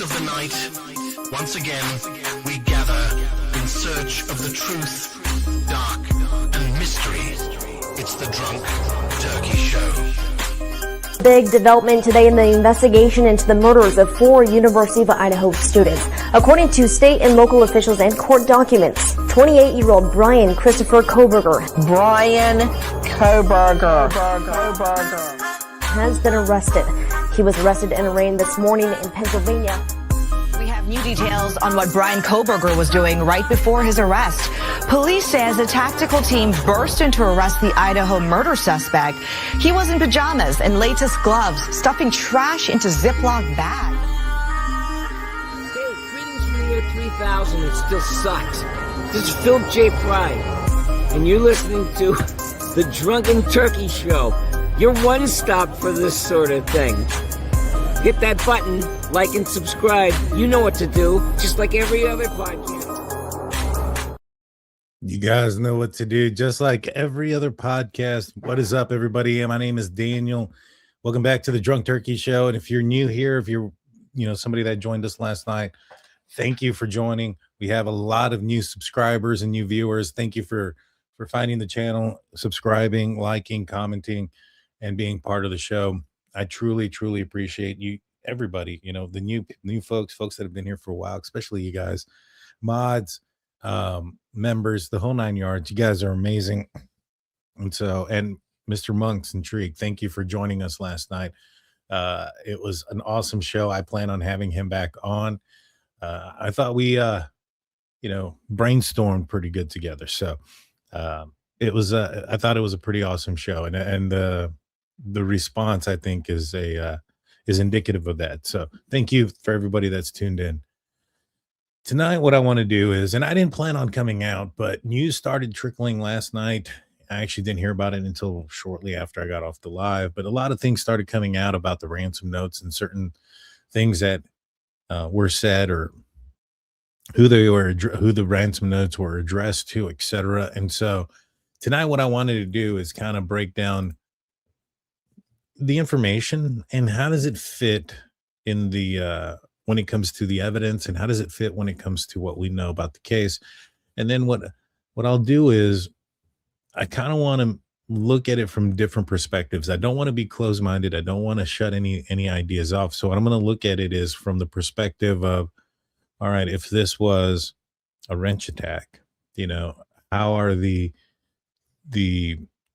of the night, once again, we gather in search of the truth, dark, and mystery. It's the Drunk Turkey Show. Big development today in the investigation into the murders of 4 University of Idaho students. According to state and local officials and court documents, 28-year-old Brian Christopher Koberger has been arrested. He was arrested and arraigned this morning in Pennsylvania. We have new details on what Brian Koberger was doing right before his arrest. Police says a tactical team burst in to arrest the Idaho murder suspect. He was in pajamas and latex gloves, stuffing trash into Ziploc bags. Hey, greetings from the year 3000. It still sucks. This is Philip J. Pride, and you're listening to the Drunken Turkey Show. Your one stop for this sort of thing. Hit that button, like and subscribe. You know what to do, just like every other podcast. You guys know what to do, just like every other podcast. What is up, everybody? My name is Daniel. Welcome back to the Drunk Turkey Show. And if you're new here, if you're somebody that joined us last night, thank you for joining. We have a lot of new subscribers and new viewers. Thank you for finding the channel, subscribing, liking, commenting, and being part of the show. I truly, truly appreciate you, everybody. The new folks that have been here for a while, especially you guys, mods, members, the whole 9 yards. You guys are amazing. And Mr. Monk's intrigued. Thank you for joining us last night. It was an awesome show. I plan on having him back on. I thought we brainstormed pretty good together. So it was I thought it was a pretty awesome show, and the response, I think, is indicative of that. So thank you for everybody that's tuned in. Tonight, what I want to do is, and I didn't plan on coming out, but news started trickling last night. I actually didn't hear about it until shortly after I got off the live, but a lot of things started coming out about the ransom notes and certain things that were said, or who the ransom notes were addressed to, etc. And so tonight, what I wanted to do is kind of break down the information and how does it fit in the when it comes to the evidence, and how does it fit when it comes to what we know about the case. And then what I'll do is I kind of want to look at it from different perspectives. I don't want to be closed-minded. I don't want to shut any ideas off. So what I'm going to look at it is from the perspective of, all right, if this was a wrench attack, how are the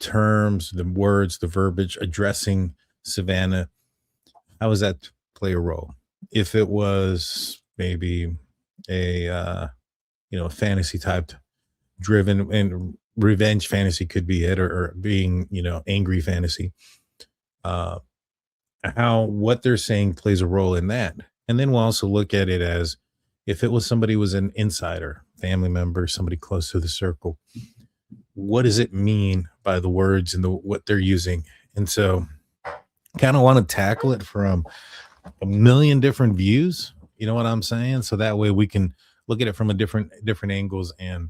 terms, the words, the verbiage addressing Savannah, how does that play a role? If it was maybe a fantasy type driven, and revenge fantasy could be it, or being angry fantasy, what they're saying plays a role in that. And then we'll also look at it as if it was somebody who was an insider, family member, somebody close to the circle, what does it mean by the words and what they're using? And so kind of want to tackle it from a million different views, you know what I'm saying? So that way we can look at it from a different angles and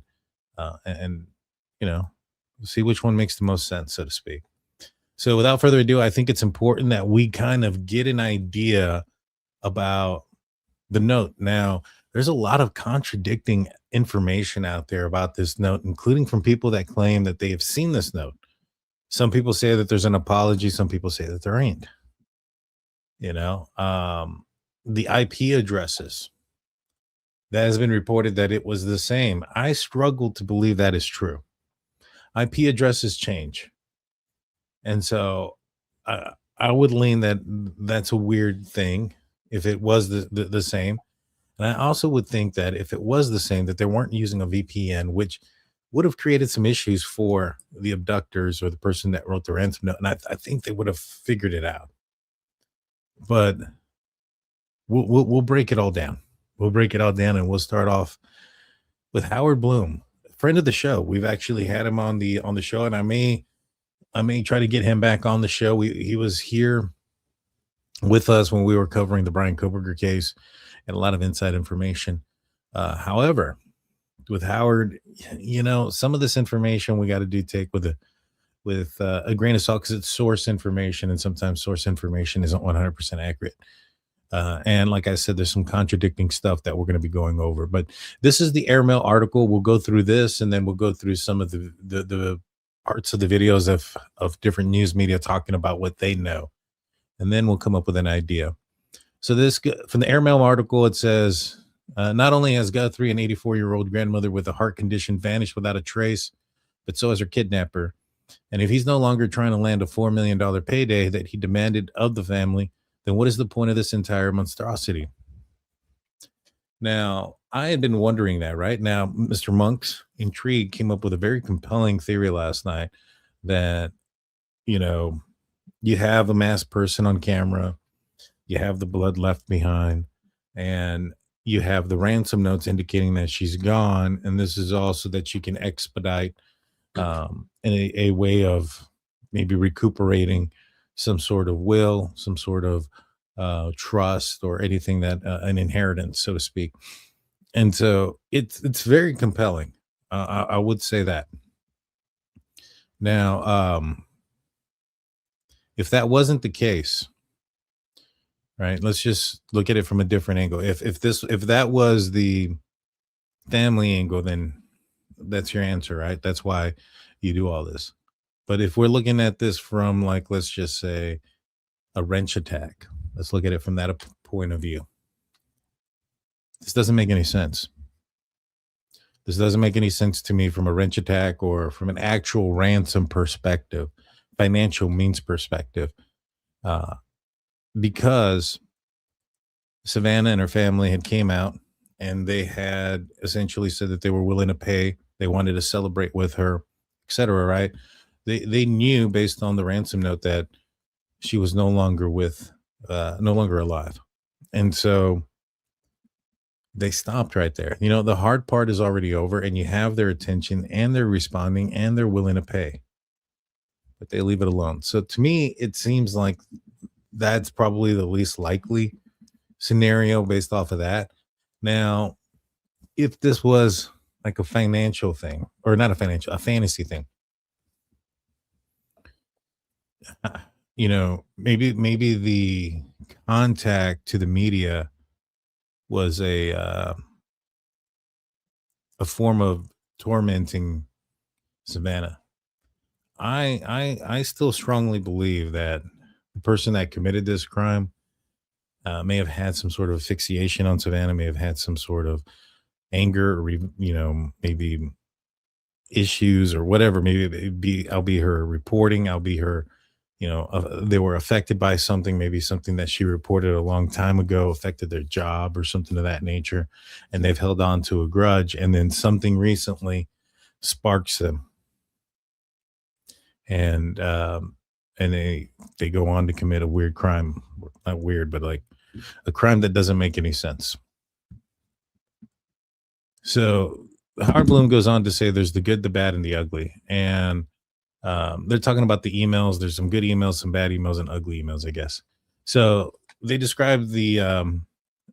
see which one makes the most sense, so to speak. So without further ado, I think it's important that we kind of get an idea about the note. Now, there's a lot of contradicting information out there about this note, including from people that claim that they have seen this note. Some people say that there's an apology. Some people say that there ain't. The IP addresses, that has been reported that it was the same. I struggle to believe that is true. IP addresses change. And so I would lean that that's a weird thing if it was the same. And I also would think that if it was the same, that they weren't using a VPN, which would have created some issues for the abductors or the person that wrote the ransom note. And I think they would have figured it out. But we'll break it all down. We'll break it all down, and we'll start off with Howard Bloom, a friend of the show. We've actually had him on the show, and I may try to get him back on the show. He was here with us when we were covering the Brian Koberger case, and a lot of inside information. However, with Howard, some of this information we got to take with a grain of salt, because it's source information, and sometimes source information isn't 100% accurate. And like I said, there's some contradicting stuff that we're going to be going over. But this is the airmail article. We'll go through this, and then we'll go through some of the parts of the videos of different news media talking about what they know, and then we'll come up with an idea. So from the airmail article, it says, not only has Guthrie, an 84-year-old grandmother with a heart condition, vanished without a trace, but so has her kidnapper. And if he's no longer trying to land a $4 million payday that he demanded of the family, then what is the point of this entire monstrosity? Now, I had been wondering that, right? Now, Mr. Monk's intrigue came up with a very compelling theory last night that, you have a masked person on camera, you have the blood left behind, and you have the ransom notes indicating that she's gone. And this is also that you can expedite in a way of maybe recuperating some sort of will, some sort of trust, or anything that an inheritance, so to speak. And so it's very compelling. I would say that. Now, if that wasn't the case, right? Let's just look at it from a different angle. If that was the family angle, then that's your answer, right? That's why you do all this. But if we're looking at this from, like, let's just say a wrench attack, let's look at it from that point of view. This doesn't make any sense. This doesn't make any sense to me from a wrench attack or from an actual ransom perspective, financial means perspective, because Savannah and her family had came out and they had essentially said that they were willing to pay. They wanted to celebrate with her, etc. Right? They knew based on the ransom note that she was no longer alive, and so they stopped right there. The hard part is already over, and you have their attention, and they're responding, and they're willing to pay, but they leave it alone. So to me, it seems like that's probably the least likely scenario based off of that. Now, if this was like a financial thing, or not a fantasy thing, maybe the contact to the media was a form of tormenting Savannah. I still strongly believe that the person that committed this crime may have had some sort of asphyxiation on Savannah, may have had some sort of anger, or maybe issues or whatever. Maybe I'll be her reporting. I'll be her, they were affected by something, maybe something that she reported a long time ago affected their job or something of that nature, and they've held on to a grudge, and then something recently sparks them, and they go on to commit a weird crime. Not weird, but like a crime that doesn't make any sense. So Hartbloom goes on to say there's the good, the bad, and the ugly. And they're talking about the emails. There's some good emails, some bad emails, and ugly emails, I guess. So they describe that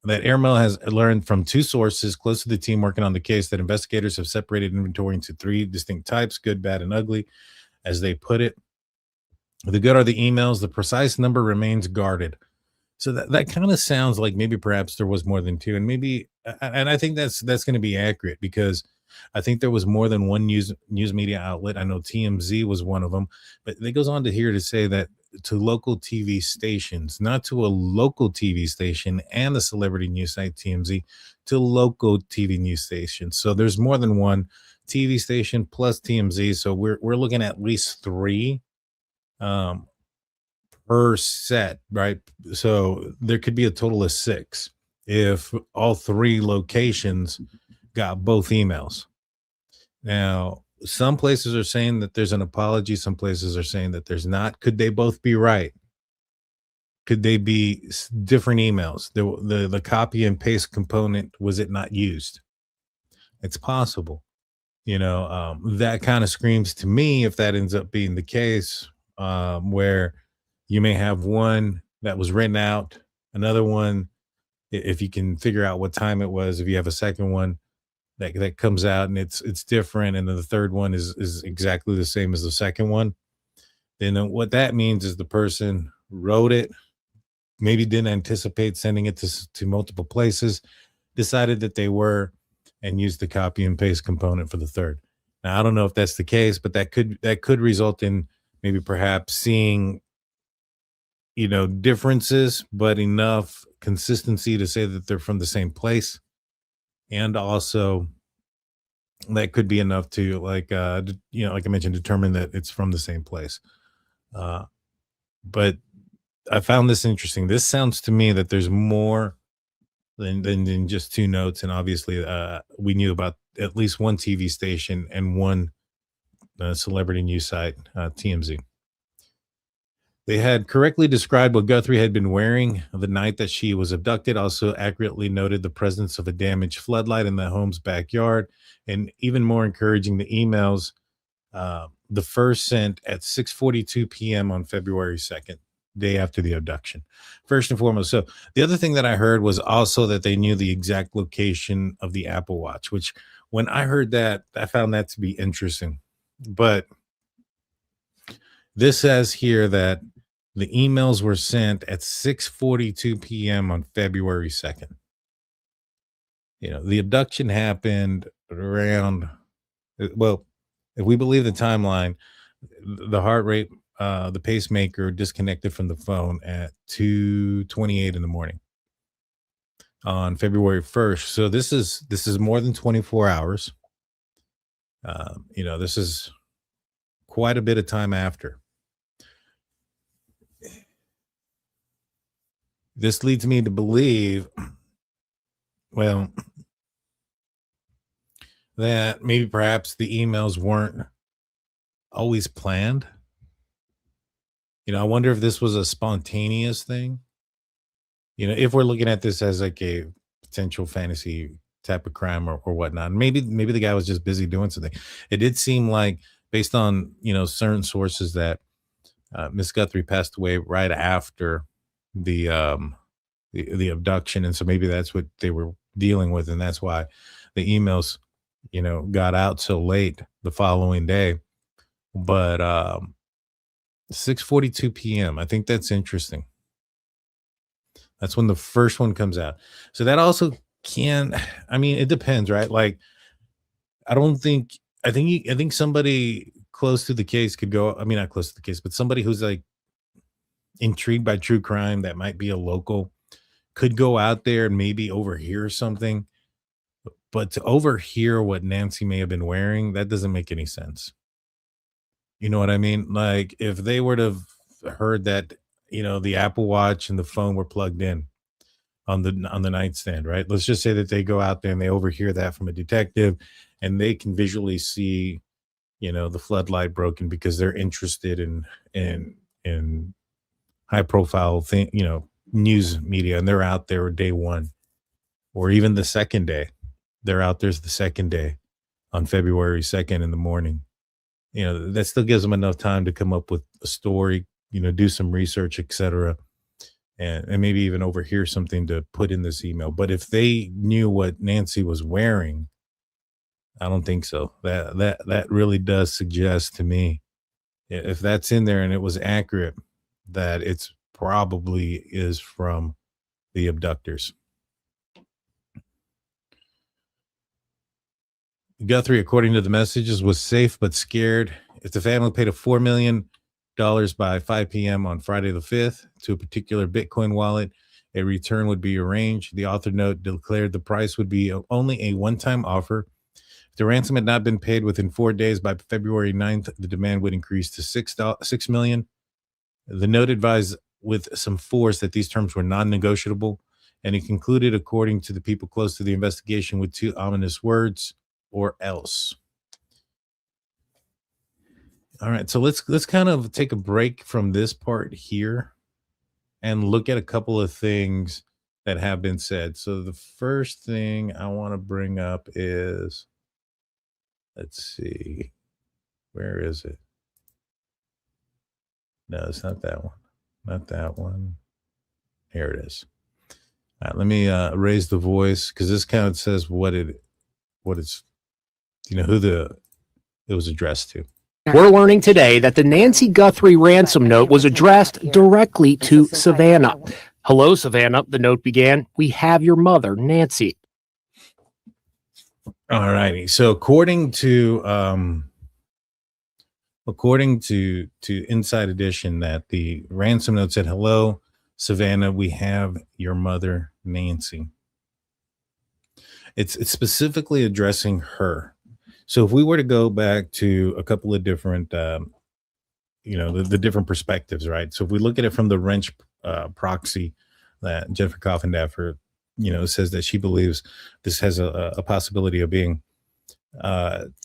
airmail has learned from two sources close to the team working on the case that investigators have separated inventory into three distinct types: good, bad, and ugly, as they put it. The good are the emails. The precise number remains guarded. So that kind of sounds like maybe perhaps there was more than two, and I think that's going to be accurate, because I think there was more than one news media outlet. I know TMZ was one of them, but it goes on to say that to local TV stations, not to a local TV station and the celebrity news site TMZ, to local TV news stations. So there's more than one TV station plus TMZ. So we're looking at least three per set, right? So there could be a total of six if all three locations got both emails. Now, some places are saying that there's an apology. Some places are saying that there's not. Could they both be right? Could they be different emails? The copy and paste component, was it not used? It's possible. That kind of screams to me, if that ends up being the case, where you may have one that was written out, another one, if you can figure out what time it was, if you have a second one that comes out and it's different, and then the third one is exactly the same as the second one, then what that means is the person wrote it, maybe didn't anticipate sending it to multiple places, decided that they were, and used the copy and paste component for the third. Now, I don't know if that's the case, but that could result in maybe perhaps seeing, differences, but enough consistency to say that they're from the same place. And also that could be enough to like I mentioned, determine that it's from the same place. But I found this interesting. This sounds to me that there's more than just two notes. And obviously we knew about at least one TV station and one celebrity news site, TMZ. They had correctly described what Guthrie had been wearing the night that she was abducted, also accurately noted the presence of a damaged floodlight in the home's backyard, and even more encouraging, the emails, the first sent at 6:42 p.m. on February 2nd, day after the abduction. First and foremost. So the other thing that I heard was also that they knew the exact location of the Apple Watch, which when I heard that, I found that to be interesting. But this says here that the emails were sent at 6:42 p.m. on February 2nd. The abduction happened around, well, if we believe the timeline, the heart rate, the pacemaker disconnected from the phone at 2:28 in the morning on February 1st. So this is more than 24 hours. This is quite a bit of time after. This leads me to believe, well, that maybe perhaps the emails weren't always planned. I wonder if this was a spontaneous thing. If we're looking at this as like a potential fantasy type of crime or whatnot, maybe the guy was just busy doing something. It did seem like, based on certain sources, that Miss Guthrie passed away right after the abduction, and so maybe that's what they were dealing with, and that's why the emails got out so late the following day. But 6:42 p.m., I think that's interesting. That's when the first one comes out. So that also it depends, right? Like, I think somebody close to the case could go, not close to the case, but somebody who's like intrigued by true crime, that might be a local, could go out there and maybe overhear something. But to overhear what Nancy may have been wearing, that doesn't make any sense. You know what I mean? Like, if they were to have heard that, the Apple Watch and the phone were plugged in on the nightstand, right? Let's just say that they go out there and they overhear that from a detective, and they can visually see, the floodlight broken because they're interested in high profile thing, news media, and they're out there day one, or even the second day. They're out there's the second day on February 2nd in the morning. That still gives them enough time to come up with a story, do some research, etc., and maybe even overhear something to put in this email. But if they knew what Nancy was wearing, I don't think so. That really does suggest to me, if that's in there and it was accurate, that it's probably is from the abductors. Guthrie, according to the messages, was safe but scared. If the family paid a $4 million by 5 p.m. on Friday the 5th to a particular Bitcoin wallet, a return would be arranged. The author note declared the price would be only a one-time offer. If the ransom had not been paid within 4 days by February 9th, the demand would increase to $6 million. The note advised with some force that these terms were non-negotiable, and he concluded, according to the people close to the investigation, with two ominous words: or else. All right, so let's kind of take a break from this part here and look at a couple of things that have been said. So the first thing I want to bring up is, let's see, where is it? No, it's not that one. Not that one. Here it is. All right, let me raise the voice, because this kind of says what it's, who it was addressed to. We're learning today that the Nancy Guthrie ransom note was addressed directly to Savannah. Hello, Savannah. The note began. We have your mother, Nancy. All righty. So according to Inside Edition, that the ransom note said, "Hello, Savannah, we have your mother, Nancy." It's specifically addressing her. So if we were to go back to a couple of different, the different perspectives, right? So if we look at it from the wrench proxy that Jennifer Coffindaffer, says that she believes this has a possibility of being,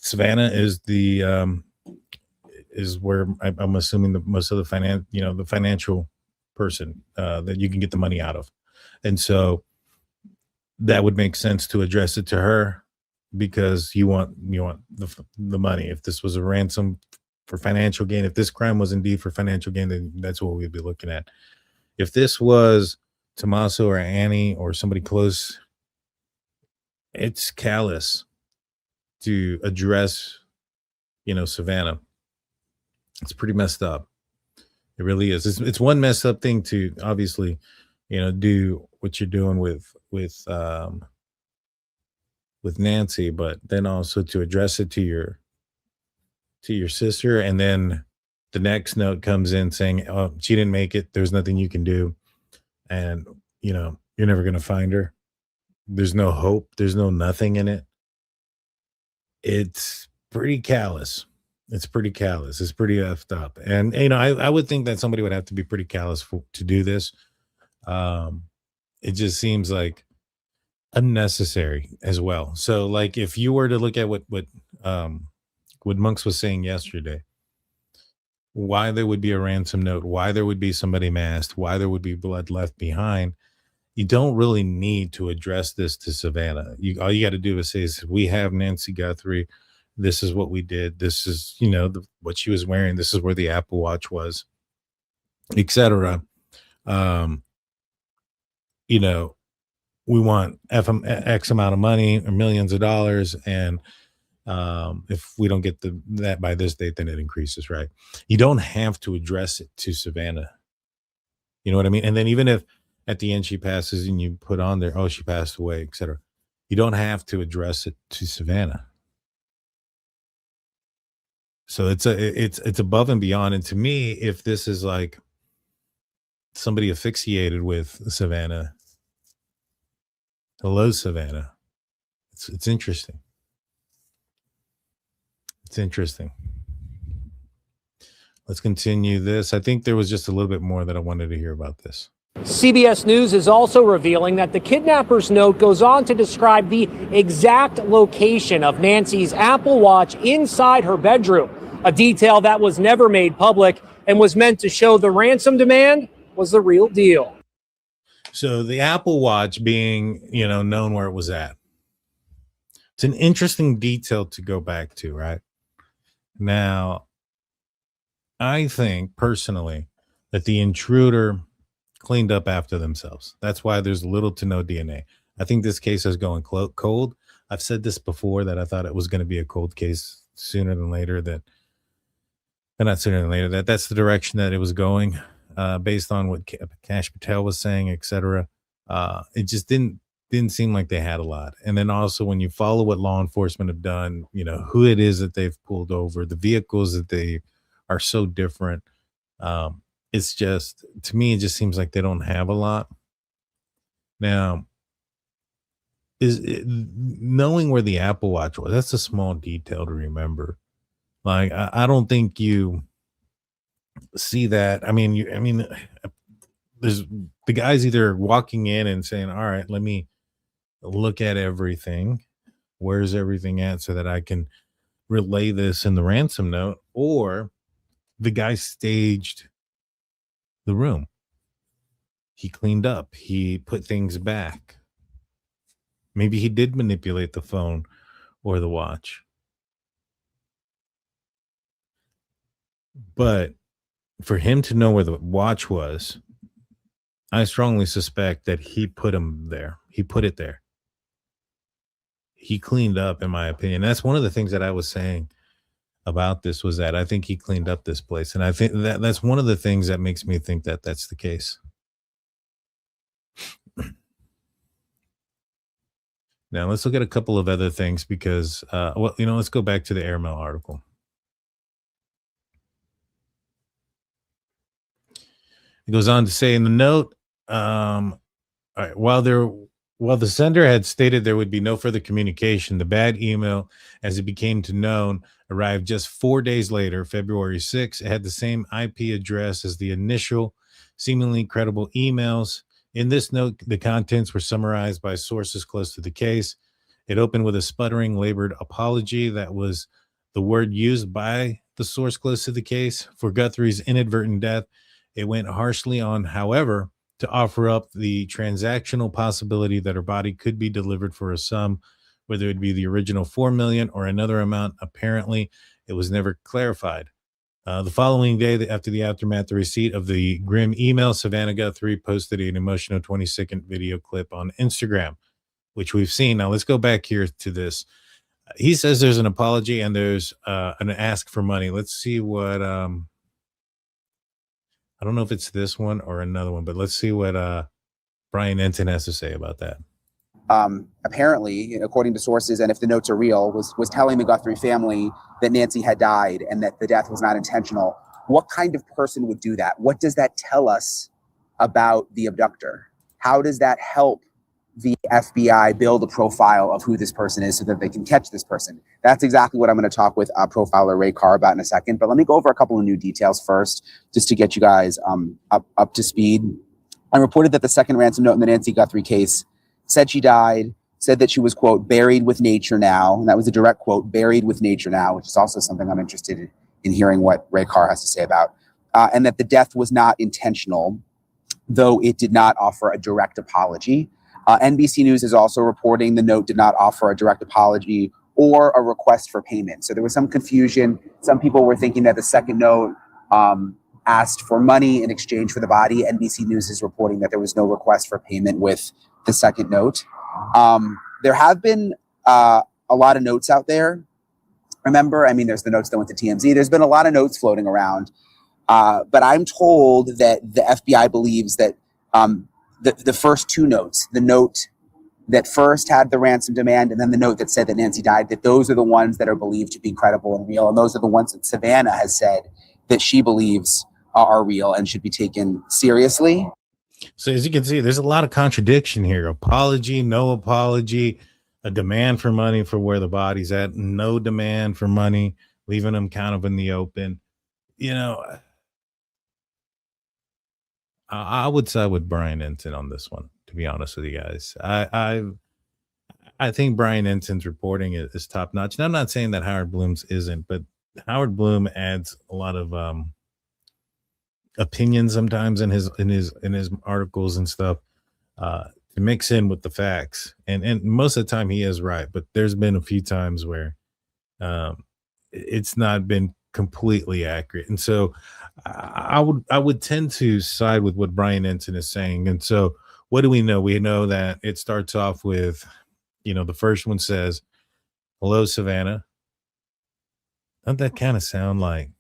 Savannah is is where I'm assuming the most of the the financial person that you can get the money out of. And so that would make sense to address it to her, because you want the money. If this was a ransom for financial gain, if this crime was indeed for financial gain, then that's what we'd be looking at. If this was Tommaso or Annie or somebody close, it's callous to address, Savannah. It's pretty messed up. It really is. It's one messed up thing to obviously, do what you're doing with Nancy, but then also to address it to your sister, and then the next note comes in saying, "Oh, she didn't make it. There's nothing you can do, and you're never gonna find her. There's no hope. There's no nothing in it." It's pretty callous. It's pretty callous. It's pretty effed up. And I would think that somebody would have to be pretty callous to do this. It just seems like unnecessary as well. So, like, if you were to look at what Monks was saying yesterday, why there would be a ransom note, why there would be somebody masked, why there would be blood left behind, you don't really need to address this to Savannah. All you got to do is say, "We have Nancy Guthrie. This is what we did. This is, what she was wearing. This is where the Apple Watch was, etc." We want X amount of money or millions of dollars, and if we don't get that by this date, then it increases, right? You don't have to address it to Savannah. You know what I mean? And then even if at the end she passes and you put on there, "Oh, she passed away," etc., you don't have to address it to Savannah. So it's above and beyond. And to me, if this is like somebody asphyxiated with Savannah, hello, Savannah. It's interesting. It's interesting. Let's continue this. I think there was just a little bit more that I wanted to hear about this. CBS News is also revealing that the kidnapper's note goes on to describe the exact location of Nancy's Apple Watch inside her bedroom, a detail that was never made public and was meant to show the ransom demand was the real deal. So the Apple Watch being, known where it was at. It's an interesting detail to go back to, right? Now, I think personally that the intruder cleaned up after themselves. That's why there's little to no DNA. I think this case is going cold. I've said this before, that I thought it was going to be a cold case sooner than later. That's the direction that it was going, based on what Kash Patel was saying, etc. It just didn't seem like they had a lot. And then also, when you follow what law enforcement have done, who it is that they've pulled over, the vehicles that they are so different. It's just, to me, it just seems like they don't have a lot. Now, knowing where the Apple Watch was, that's a small detail to remember. Like, I don't think you see that. There's the guy's either walking in and saying, "All right, let me look at everything. Where's everything at, so that I can relay this in the ransom note," or the guy staged the room. He cleaned up. He put things back. Maybe he did manipulate the phone or the watch. But for him to know where the watch was, I strongly suspect that he put him there. He put it there. He cleaned up, in my opinion. That's one of the things that I was saying about this, was that I think he cleaned up this place. And I think that's one of the things that makes me think that that's the case. Now let's look at a couple of other things because, well, let's go back to the airmail article. It goes on to say in the note, all right, while the sender had stated there would be no further communication, the bad email, as it became to known, arrived just 4 days later, February 6th. It had the same IP address as the initial, seemingly credible emails. In this note, the contents were summarized by sources close to the case. It opened with a sputtering, labored apology. That was the word used by the source close to the case for Guthrie's inadvertent death. It went harshly on, however, to offer up the transactional possibility that her body could be delivered for a sum, whether it be the original $4 million or another amount. Apparently, it was never clarified. The following day, after the aftermath, the receipt of the grim email, Savannah Guthrie posted an emotional 20-second video clip on Instagram, which we've seen. Now, let's go back here to this. He says there's an apology and there's an ask for money. Let's see what I don't know if it's this one or another one, but let's see what Brian Enton has to say about that. Apparently, according to sources, and if the notes are real, was telling the Guthrie family that Nancy had died and that the death was not intentional. What kind of person would do that? What does that tell us about the abductor? How does that help the FBI build a profile of who this person is so that they can catch this person? That's exactly what I'm going to talk with profiler Ray Carr about in a second. But let me go over a couple of new details first, just to get you guys up to speed. I reported that the second ransom note in the Nancy Guthrie case said she died, said that she was, quote, buried with nature now. And that was a direct quote, buried with nature now, which is also something I'm interested in hearing what Ray Carr has to say about. And that the death was not intentional, though it did not offer a direct apology. NBC News is also reporting the note did not offer a direct apology or a request for payment. So there was some confusion. Some people were thinking that the second note asked for money in exchange for the body. NBC News is reporting that there was no request for payment with the second note. There have been a lot of notes out there. Remember, I mean, there's the notes that went to TMZ. There's been a lot of notes floating around. But I'm told that the FBI believes that the first two notes, the note that first had the ransom demand and then the note that said that Nancy died, that those are the ones that are believed to be credible and real. And those are the ones that Savannah has said that she believes are real and should be taken seriously. So as you can see, there's a lot of contradiction here. Apology, no apology, a demand for money for where the body's at, no demand for money, leaving them kind of in the open. I would side with Brian Enton on this one, to be honest with you guys. I think Brian Enton's reporting is top notch. And I'm not saying that Howard Bloom's isn't, but Howard Bloom adds a lot of opinions sometimes in his articles and stuff to mix in with the facts. And most of the time he is right, but there's been a few times where it's not been completely accurate. And so I would tend to side with what Brian Enton is saying. And so what do we know? We know that it starts off with, the first one says, "Hello, Savannah." Doesn't that kind of sound like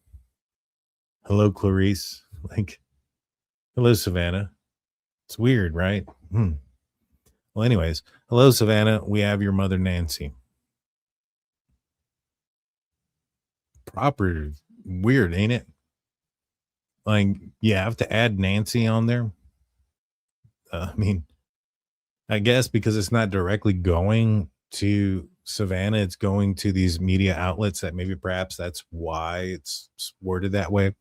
"Hello, Clarice"? Like, "Hello, Savannah." It's weird, right? Well, anyways, "Hello, Savannah. We have your mother, Nancy." Proper weird, ain't it? Like, you have to add Nancy on there. I guess because it's not directly going to Savannah, it's going to these media outlets that maybe perhaps that's why it's worded that way.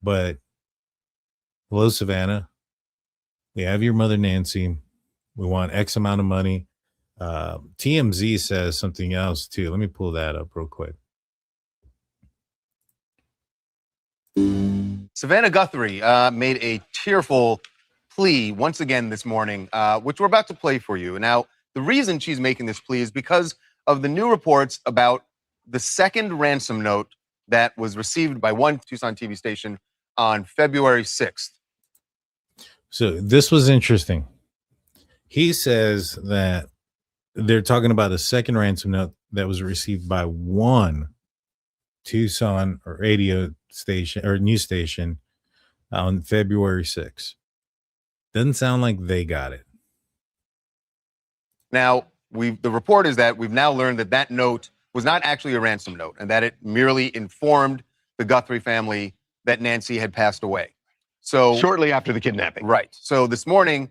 But "Hello, Savannah. We have your mother, Nancy. We want X amount of money." TMZ says something else too. Let me pull that up real quick. Savannah Guthrie made a tearful plea once again this morning, which we're about to play for you. Now, the reason she's making this plea is because of the new reports about the second ransom note that was received by one Tucson TV station on February 6th. So this was interesting. He says that they're talking about a second ransom note that was received by one Tucson radio station or news station on February 6th. Doesn't sound like they got it. Now, the report is that we've now learned that note was not actually a ransom note and that it merely informed the Guthrie family that Nancy had passed away. So shortly after the kidnapping. Right. So this morning,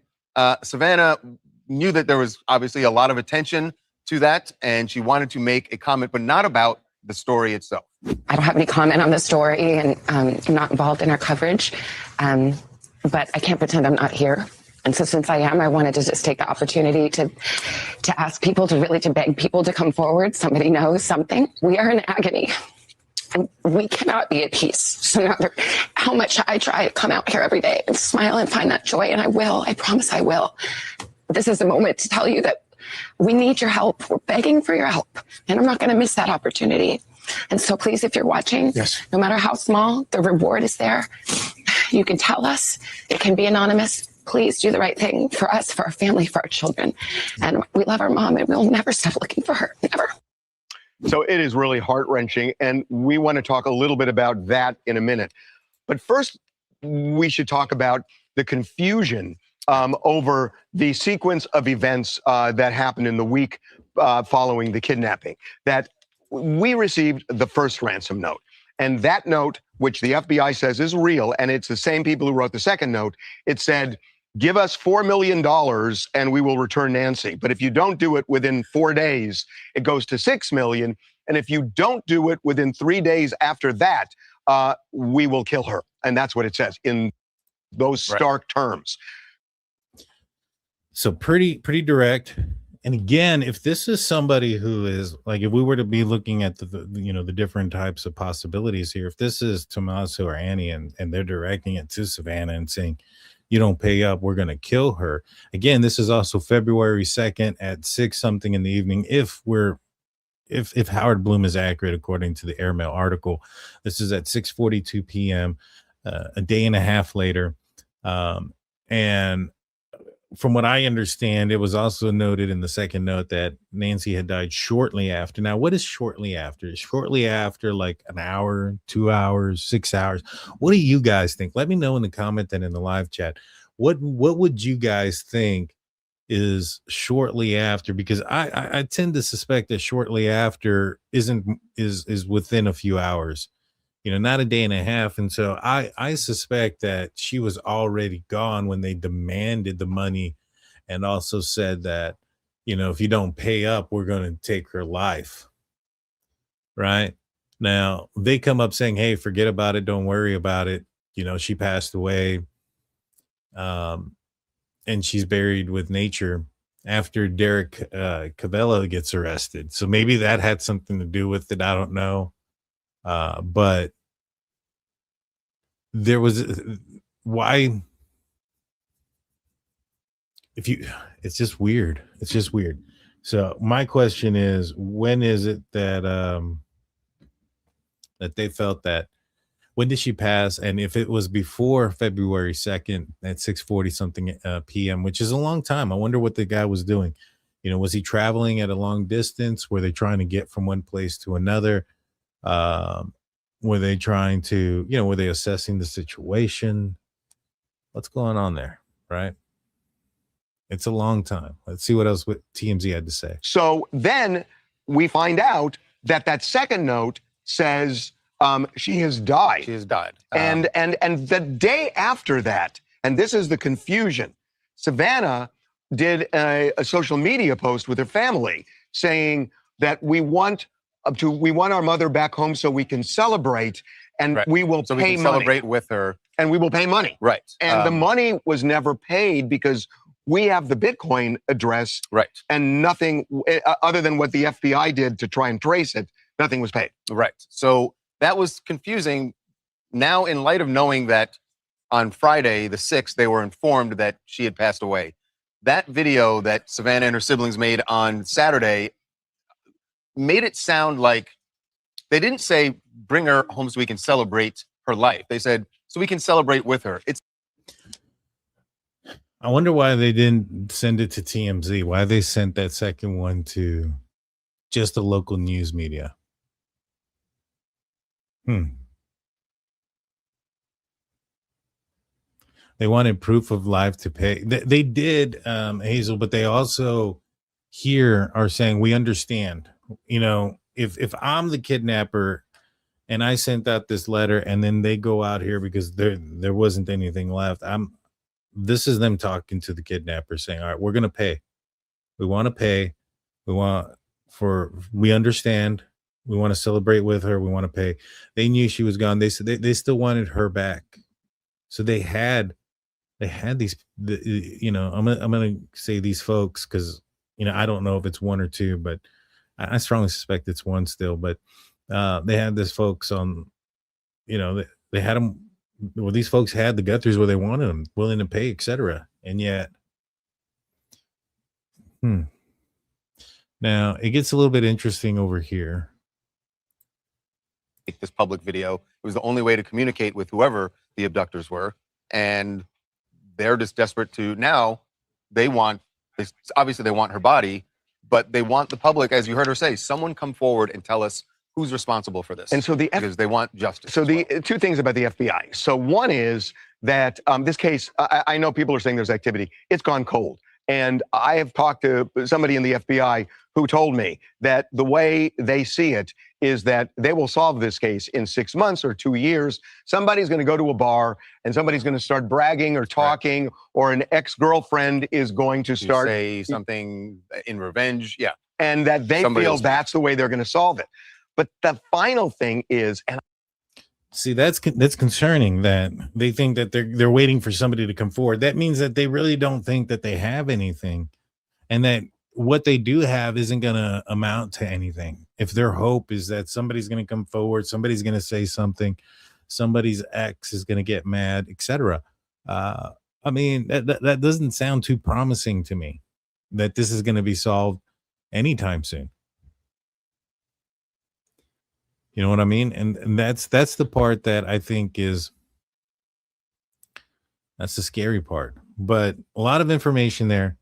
Savannah knew that there was obviously a lot of attention to that, and she wanted to make a comment, but not about the story itself. I don't have any comment on the story, and I'm not involved in our coverage, but I can't pretend I'm not here. And so since I am, I wanted to just take the opportunity to ask people, to beg people to come forward. Somebody knows something. We are in agony. And we cannot be at peace. So no matter how much I try to come out here every day and smile and find that joy, and I will, I promise I will. This is a moment to tell you that we need your help. We're begging for your help. And I'm not going to miss that opportunity. And so please, if you're watching, yes, no matter how small, the reward is there. You can tell us. It can be anonymous. Please do the right thing for us, for our family, for our children. And we love our mom, and we'll never stop looking for her. Never. So it is really heart-wrenching, and we want to talk a little bit about that in a minute. But first, we should talk about the confusion over the sequence of events that happened in the week following the kidnapping. That we received the first ransom note, and that note, which the FBI says is real, and it's the same people who wrote the second note, it said, give us $4 million and we will return Nancy. But if you don't do it within 4 days, it goes to $6 million. And if you don't do it within 3 days after that, we will kill her. And that's what it says in those stark terms. So pretty direct. And again, if this is somebody who is like, if we were to be looking at the different types of possibilities here, if this is Tommaso or Annie and they're directing it to Savannah and saying, you don't pay up, we're going to kill her. Again, this is also February 2nd at 6 something in the evening. If Howard Bloom is accurate, according to the Airmail article, this is at 6:42 p.m., a day and a half later. And from what I understand, it was also noted in the second note that Nancy had died shortly after. Now, what is shortly after? Shortly after, like an hour, 2 hours, 6 hours? What do you guys think? Let me know in the comment and in the live chat. What would you guys think is shortly after? Because I tend to suspect that shortly after is within a few hours, not a day and a half. And so I suspect that she was already gone when they demanded the money and also said that, if you don't pay up, we're going to take her life. Right now, they come up saying, hey, forget about it. Don't worry about it. She passed away. And she's buried with nature after Derek Cavella gets arrested. So maybe that had something to do with it. I don't know. But there was why it's just weird. It's just weird. So my question is, when is it that that they felt that, when did she pass? And if it was before February 2nd at 6:40 something p.m., which is a long time, I wonder what the guy was doing. Was he traveling at a long distance? Were they trying to get from one place to another? Were they trying to, were they assessing the situation? What's going on there, right? It's a long time. Let's see what else TMZ had to say. So then we find out that second note says she has died. She has died. And the day after that, and this is the confusion, Savannah did a social media post with her family saying that we want our mother back home so we can celebrate, and we will pay money. We can celebrate with her. And we will pay money. Right. And the money was never paid because we have the Bitcoin address. Right. And nothing, other than what the FBI did to try and trace it, nothing was paid. Right. So that was confusing. Now, in light of knowing that on Friday, the 6th, they were informed that she had passed away, that video that Savannah and her siblings made on Saturday made it sound like they didn't say, bring her home so we can celebrate her life. They said, so we can celebrate with her. I wonder why they didn't send it to TMZ, why they sent that second one to just the local news media. They wanted proof of life to pay. They did, Hazel, but they also here are saying, we understand. You know, if I'm the kidnapper and I sent out this letter and then they go out here because there wasn't anything left, this is them talking to the kidnapper saying, all right, we're going to pay. We want to pay. We understand. We want to celebrate with her. We want to pay. They knew she was gone. They said they still wanted her back. So they had these, you know, I'm going to say these folks, because, you know, I don't know if it's one or two, but I strongly suspect it's one still, but they had this folks on, you know, they had them. Well, these folks had the Guthries where they wanted them, willing to pay, etc. And yet, now it gets a little bit interesting over here. This public video. It was the only way to communicate with whoever the abductors were. And they're just desperate to now. Obviously they want her body, but they want the public, as you heard her say, someone come forward and tell us who's responsible for this. And so because they want justice. So the two things about the FBI. So one is that this case, I know people are saying there's activity. It's gone cold. And I have talked to somebody in the FBI who told me that the way they see it is that they will solve this case in 6 months or 2 years. Somebody's going to go to a bar and somebody's going to start bragging or talking, right, or an ex-girlfriend is going to start say something in revenge. Yeah. And that they feel that's the way they're going to solve it. But the final thing is, and see, that's concerning, that they think that they're waiting for somebody to come forward. That means that they really don't think that they have anything, and that what they do have isn't going to amount to anything. If their hope is that somebody's going to come forward, somebody's going to say something, somebody's ex is going to get mad, etc. I mean, that doesn't sound too promising to me, that this is going to be solved anytime soon. You know what I mean? And that's the part that I think that's the scary part. But a lot of information there.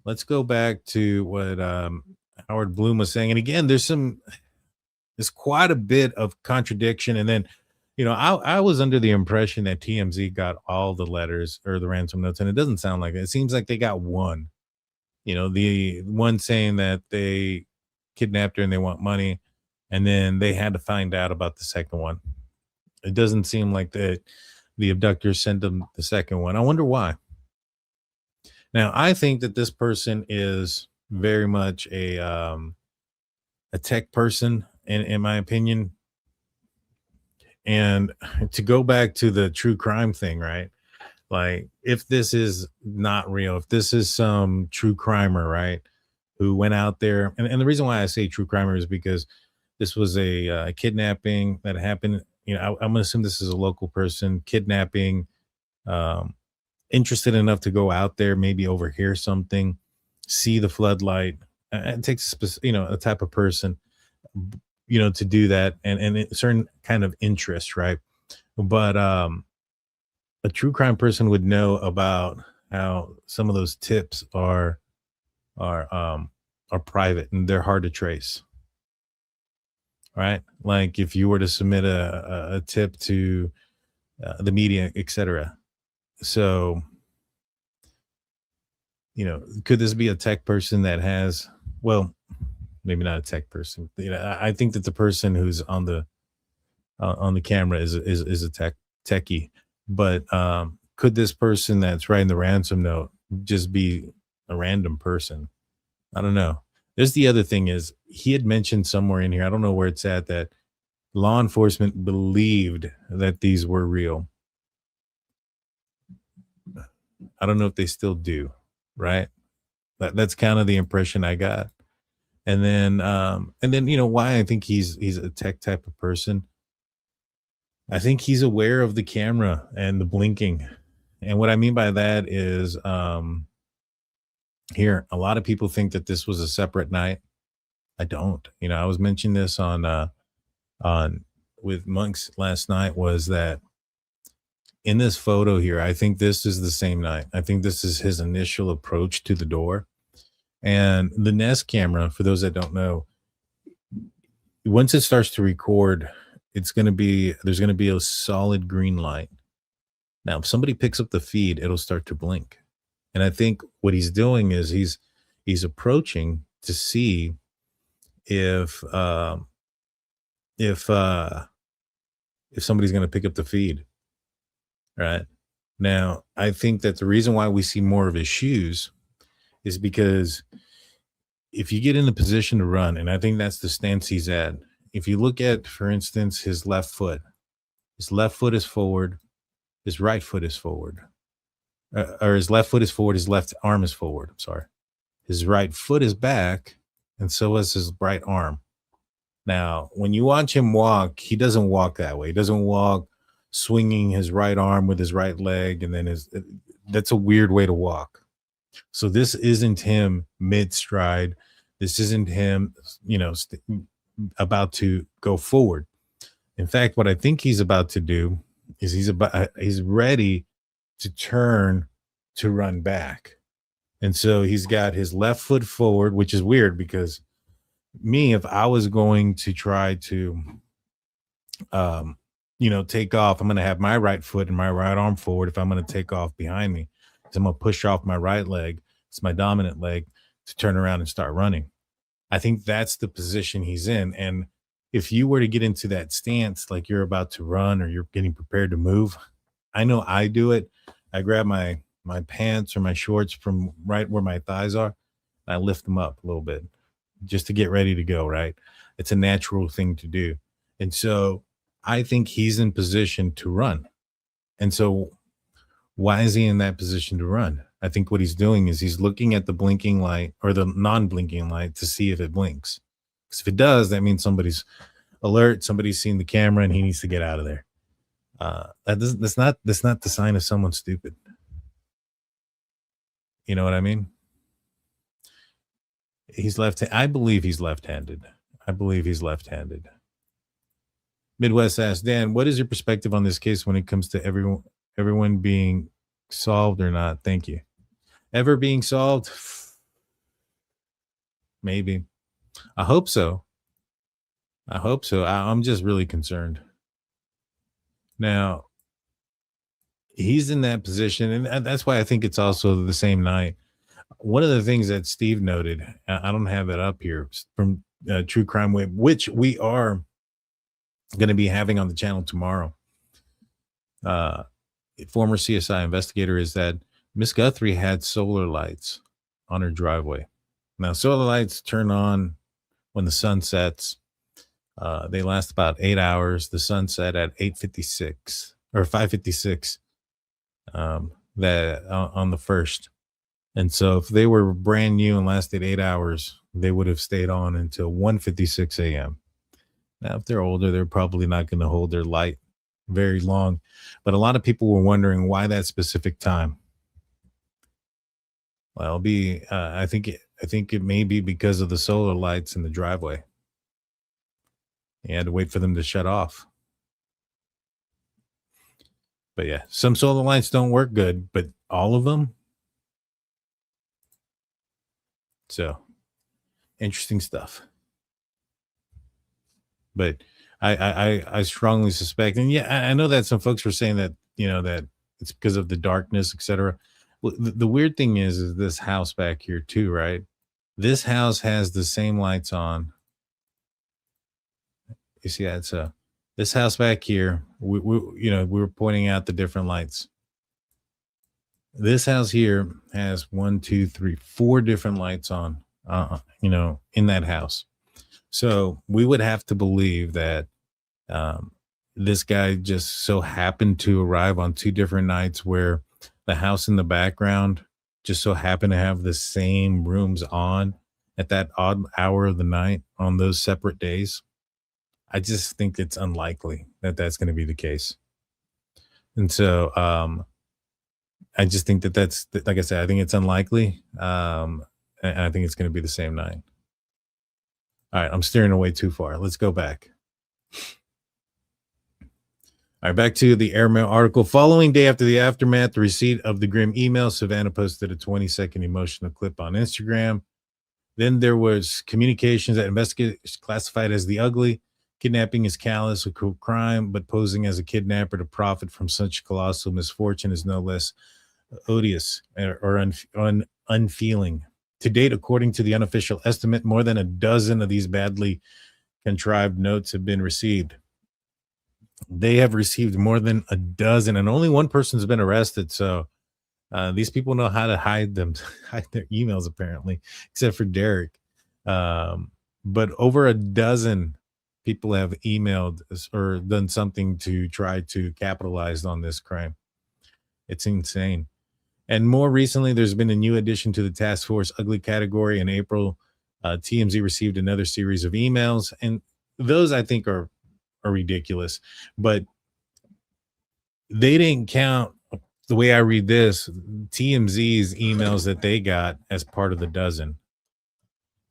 Let's go back to what Howard Bloom was saying. And again, there's quite a bit of contradiction. And then, you know, I was under the impression that TMZ got all the letters or the ransom notes, and it doesn't sound like it. It seems like they got one. You know, the one saying that they kidnapped her and they want money, and then they had to find out about the second one. It doesn't seem like the abductors sent them the second one. I wonder why. Now, I think that this person is very much a tech person, in my opinion. And to go back to the true crime thing, right? Like, if this is not real, if this is some true crimer, right, who went out there, and the reason why I say true crimer is because this was a kidnapping that happened. You know, I'm gonna assume this is a local person kidnapping, interested enough to go out there, maybe overhear something, see the floodlight. It takes a type of person, you know, to do that, and a certain kind of interest, right? But a true crime person would know about how some of those tips are private and they're hard to trace. Right? Like if you were to submit a tip to the media, etc. So, you know, could this be a tech person that has, well, maybe not a tech person. You know, I think that the person who's on the camera is a techie, but could this person that's writing the ransom note just be a random person? I don't know. There's the other thing is, he had mentioned somewhere in here, I don't know where it's at, that law enforcement believed that these were real. I don't know if they still do, right? That's kind of the impression I got. And then, you know, why I think he's a tech type of person. I think he's aware of the camera and the blinking. And what I mean by that is, here, a lot of people think that this was a separate night. I don't. You know, I was mentioning this on with Monks last night, was that in this photo here, I think this is the same night. I think this is his initial approach to the door. And the Nest camera, for those that don't know, once it starts to record, there's going to be a solid green light. Now, if somebody picks up the feed, it'll start to blink. And I think what he's doing is he's approaching to see if somebody's going to pick up the feed. Right now, I think that the reason why we see more of his shoes is because if you get in a position to run, and I think that's the stance he's at. If you look at, for instance, his left foot is forward, his right foot is forward, or his left foot is forward, his left arm is forward. I'm sorry. His right foot is back, and so is his right arm. Now, when you watch him walk, he doesn't walk that way. He doesn't walk swinging his right arm with his right leg, and then that's a weird way to walk. So this isn't him mid-stride. This isn't him, about to go forward. In fact, what I think he's about to do is he's ready to turn to run back. And so he's got his left foot forward, which is weird because if I was going to try to, take off, I'm going to have my right foot and my right arm forward if I'm going to take off behind me. So I'm going to push off my right leg. It's my dominant leg to turn around and start running. I think that's the position he's in. And if you were to get into that stance, like you're about to run or you're getting prepared to move, I know I do it. I grab my pants or my shorts from right where my thighs are. And I lift them up a little bit just to get ready to go, right? It's a natural thing to do. And so I think he's in position to run. And so why is he in that position to run? I think what he's doing is he's looking at the blinking light or the non-blinking light to see if it blinks. Because if it does, that means somebody's alert, somebody's seen the camera, and he needs to get out of there. That's not the sign of someone stupid. You know what I mean? I believe he's left-handed. Midwest asks, Dan, what is your perspective on this case when it comes to everyone being solved or not? Thank you. Ever being solved? Maybe. I hope so. I'm just really concerned. Now, he's in that position, and that's why I think it's also the same night. One of the things that Steve noted, I don't have it up here, from True Crime Wave, which we are going to be having on the channel tomorrow. Former CSI investigator, is that Miss Guthrie had solar lights on her driveway. Now, solar lights turn on when the sun sets. They last about 8 hours. The sun set at 8:56 or 5:56 that on the 1st. And so if they were brand new and lasted 8 hours, they would have stayed on until 1:56 a.m. Now, if they're older, they're probably not going to hold their light very long. But a lot of people were wondering why that specific time. Well, I think it may be because of the solar lights in the driveway. You had to wait for them to shut off. But yeah, some solar lights don't work good, but all of them. So interesting stuff. But I strongly suspect, and yeah, I know that some folks were saying that, that it's because of the darkness, etc. Well, the weird thing is this house back here too, right? This house has the same lights on. You see that? So this house back here, we were pointing out the different lights. This house here has 4 different lights on, in that house. So we would have to believe that this guy just so happened to arrive on 2 different nights where the house in the background just so happened to have the same rooms on at that odd hour of the night on those separate days. I just think it's unlikely that that's going to be the case. And so I just think that's, like I said, I think it's unlikely. And I think it's going to be the same night. All right, I'm steering away too far. Let's go back. All right, back to the airmail article. Following day after the aftermath, the receipt of the grim email, Savannah posted a 20-second emotional clip on Instagram. Then there was communications that investigators classified as the ugly. Kidnapping is callous, a cruel crime, but posing as a kidnapper to profit from such colossal misfortune is no less odious or unfeeling. To date, according to the unofficial estimate, more than a dozen of these badly contrived notes have been received. They have received more than a dozen, and only one person's been arrested. So these people know how to hide them, hide their emails, apparently, except for Derek. But over a dozen people have emailed or done something to try to capitalize on this crime. It's insane. And more recently, there's been a new addition to the task force ugly category. In April, TMZ received another series of emails, and those I think are ridiculous. But they didn't count, the way I read this, TMZ's emails that they got as part of the dozen.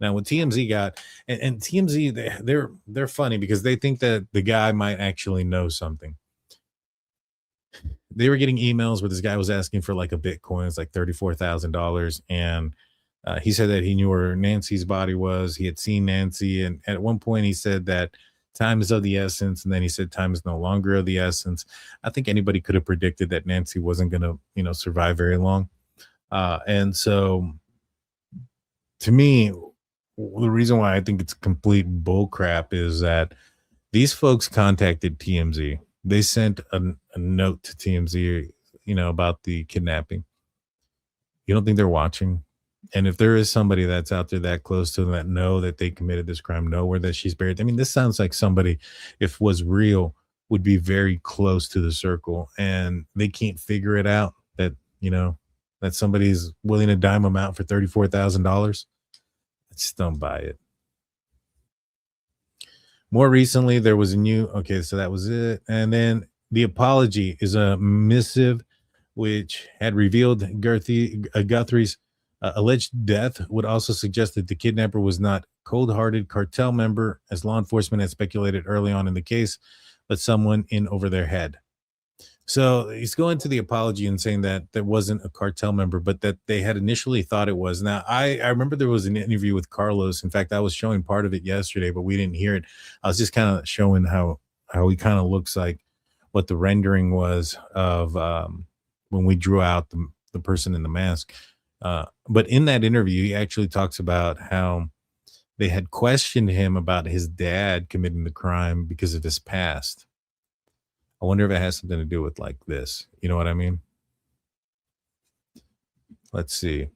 Now, what TMZ got, and TMZ, they're funny because they think that the guy might actually know something. They were getting emails where this guy was asking for like a Bitcoin, it's like $34,000, and he said that he knew where Nancy's body was. He had seen Nancy, and at one point he said that time is of the essence, and then he said time is no longer of the essence. I think anybody could have predicted that Nancy wasn't going to, survive very long. And so, to me, the reason why I think it's complete bullcrap is that these folks contacted TMZ. They sent a note to TMZ, about the kidnapping. You don't think they're watching? And if there is somebody that's out there that close to them that know that they committed this crime, know where that she's buried. I mean, this sounds like somebody, if was real, would be very close to the circle, and they can't figure it out that, that somebody's willing to dime them out for $34,000. I just don't buy it. More recently, there was a new, okay, so that was it. And then the apology is a missive which had revealed Guthrie's alleged death would also suggest that the kidnapper was not cold-hearted cartel member, as law enforcement had speculated early on in the case, but someone in over their head. So he's going to the apology and saying that there wasn't a cartel member, but that they had initially thought it was. Now, I remember there was an interview with Carlos. In fact, I was showing part of it yesterday, but we didn't hear it. I was just kind of showing how he kind of looks like, what the rendering was of when we drew out the person in the mask. But in that interview, he actually talks about how they had questioned him about his dad committing the crime because of his past. I wonder if it has something to do with like this. You know what I mean? Let's see.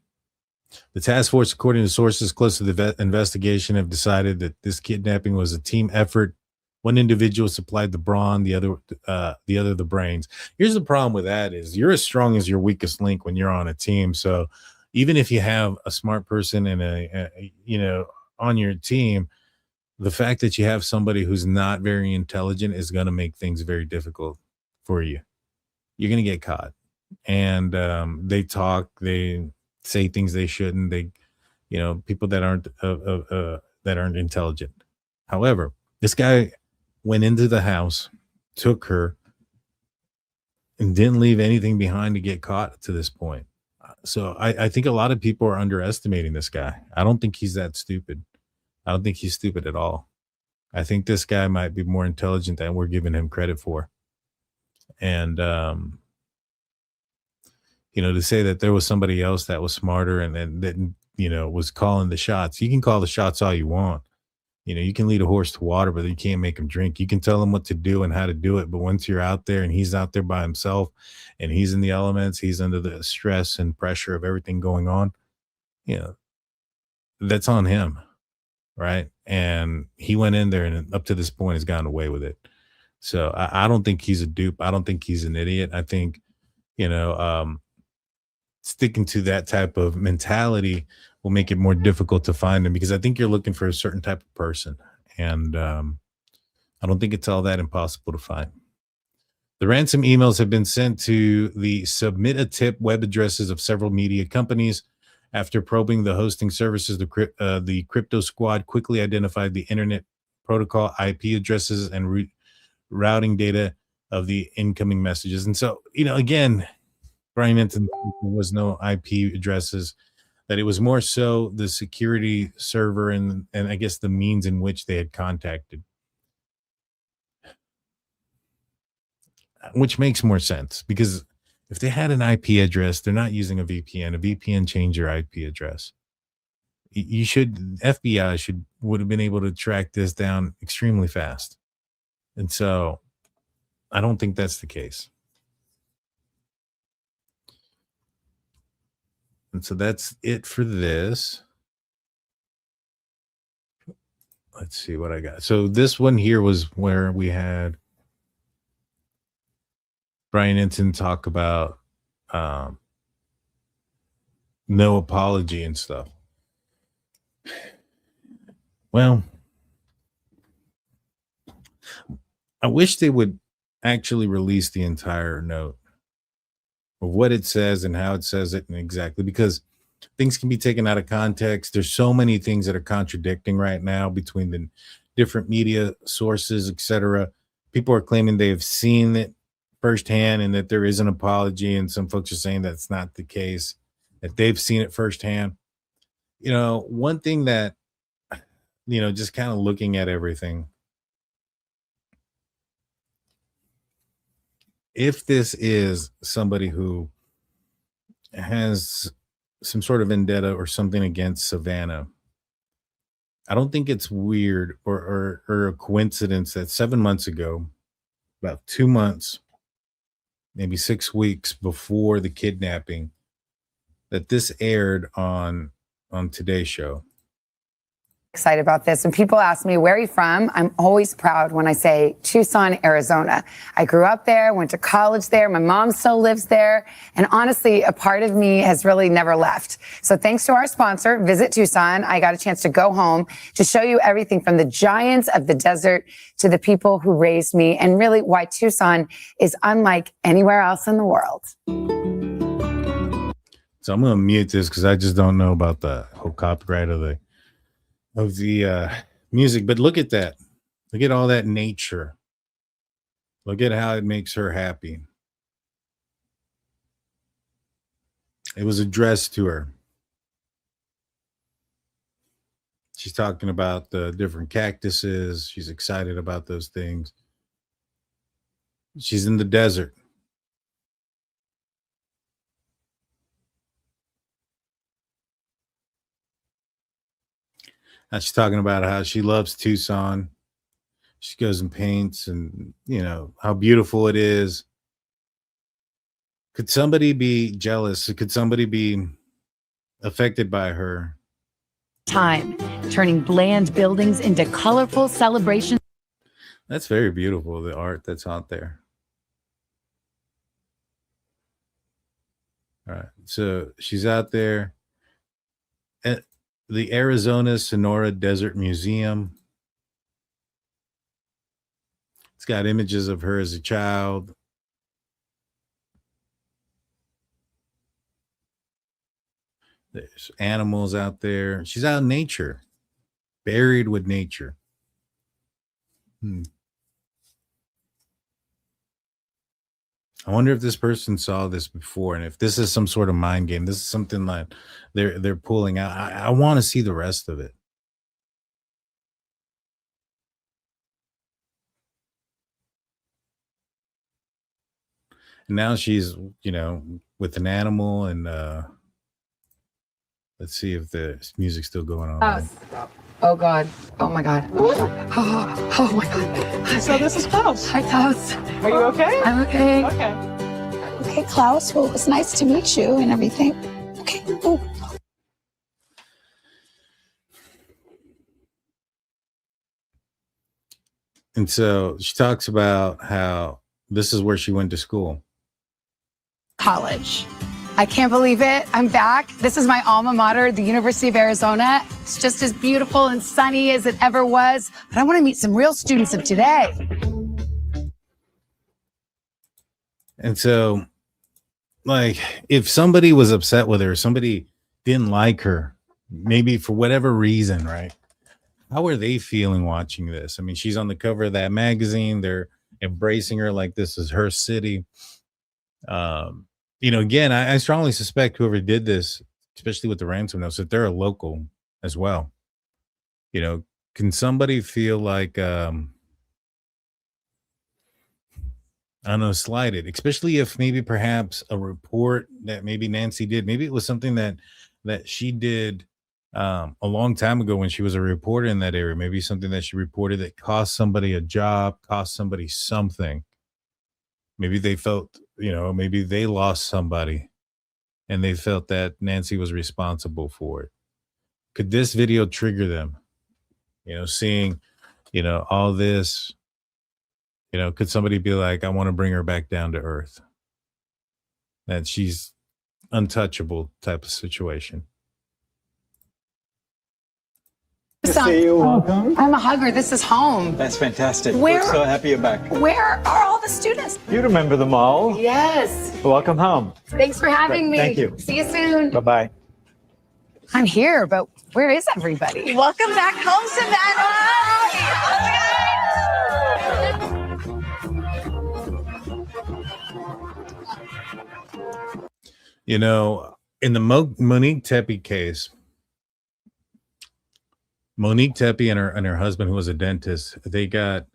The task force, according to sources close to the investigation, have decided that this kidnapping was a team effort. One individual supplied the brawn, the other the brains. Here's the problem with that is you're as strong as your weakest link when you're on a team. So even if you have a smart person and on your team, the fact that you have somebody who's not very intelligent is going to make things very difficult for you. You're going to get caught. And they talk, they say things they shouldn't. They, people that aren't intelligent. However, this guy went into the house, took her, and didn't leave anything behind to get caught to this point. So I think a lot of people are underestimating this guy. I don't think he's that stupid. I don't think he's stupid at all. I think this guy might be more intelligent than we're giving him credit for. And, to say that there was somebody else that was smarter and that, was calling the shots. You can call the shots all you want. You can lead a horse to water, but you can't make him drink. You can tell him what to do and how to do it. But once you're out there and he's out there by himself and he's in the elements, he's under the stress and pressure of everything going on, that's on him. Right. And he went in there and up to this point has gotten away with it. So I don't think he's a dupe. I don't think he's an idiot. I think, sticking to that type of mentality will make it more difficult to find him, because I think you're looking for a certain type of person. And I don't think it's all that impossible to find. The ransom emails have been sent to the submit a tip web addresses of several media companies. After probing the hosting services, the crypto squad quickly identified the internet protocol IP addresses and routing data of the incoming messages. And so, again, Brian mentioned there was no IP addresses, that it was more so the security server and I guess the means in which they had contacted, which makes more sense, because if they had an IP address, they're not using a VPN. A VPN changed your IP address. you should FBI would have been able to track this down extremely fast. And so I don't think that's the case. And so that's it for this. Let's see what I got. So this one here was where we had Brian Ensign talk about no apology and stuff. Well, I wish they would actually release the entire note of what it says and how it says it and exactly, because things can be taken out of context. There's so many things that are contradicting right now between the different media sources, etc. People are claiming they've seen it firsthand and that there is an apology, and some folks are saying that's not the case, that they've seen it firsthand. One thing that, just kind of looking at everything, if this is somebody who has some sort of vendetta or something against Savannah, I don't think it's weird or a coincidence that 7 months ago, about 2 months, maybe 6 weeks before the kidnapping, that this aired on Today's show. Excited about this. When people ask me, where are you from? I'm always proud when I say Tucson, Arizona. I grew up there, went to college there. My mom still lives there. And honestly, a part of me has really never left. So thanks to our sponsor, Visit Tucson, I got a chance to go home to show you everything from the giants of the desert to the people who raised me, and really why Tucson is unlike anywhere else in the world. So I'm going to mute this because I just don't know about the whole copyright of the music. But look at that. Look at all that nature. Look at how it makes her happy. It was addressed to her. She's talking about the different cactuses. She's excited about those things. She's in the desert. Now she's talking about how she loves Tucson. She goes and paints, and how beautiful it is. Could somebody be jealous? Could somebody be affected by her? Time, turning bland buildings into colorful celebrations. That's very beautiful, the art that's out there. All right, so she's out there at the Arizona Sonora Desert Museum. It's got images of her as a child. There's animals out there. She's out in nature, buried with nature. I wonder if this person saw this before, and if this is some sort of mind game. This is something like they're pulling out. I want to see the rest of it. And now she's, with an animal, and let's see if the music's still going on. Oh God. Oh my God. Oh my God. So this is Klaus. Hi, Klaus. Are you okay? I'm okay. Okay. Okay, Klaus. Well, it was nice to meet you and everything. Okay. Ooh. And so she talks about how this is where she went to school. College. I can't believe it. I'm back. This is my alma mater, the University of Arizona. It's just as beautiful and sunny as it ever was. But I want to meet some real students of today. And so, if somebody was upset with her, somebody didn't like her, maybe for whatever reason, right? How are they feeling watching this? I mean, she's on the cover of that magazine. They're embracing her like this is her city. Again, I strongly suspect whoever did this, especially with the ransom notes, that they're a local as well. Can somebody feel like, I don't know, slighted, especially if maybe perhaps a report that maybe Nancy did, maybe it was something that she did a long time ago when she was a reporter in that area, maybe something that she reported that cost somebody a job, cost somebody something. Maybe they felt, maybe they lost somebody and they felt that Nancy was responsible for it. Could this video trigger them? Seeing, all this, could somebody be like, I want to bring her back down to earth? That she's untouchable type of situation. Good to see you. Welcome. I'm a hugger. This is home. That's fantastic. Where- We're so happy you're back. Where are all the students? You remember them all. Yes. Welcome home. Thanks for having me. Thank you. See you soon. Bye-bye. I'm here, but where is everybody? Welcome back home, Savannah. In the Monique Tepe case, Monique Tepe and her husband, who was a dentist, they got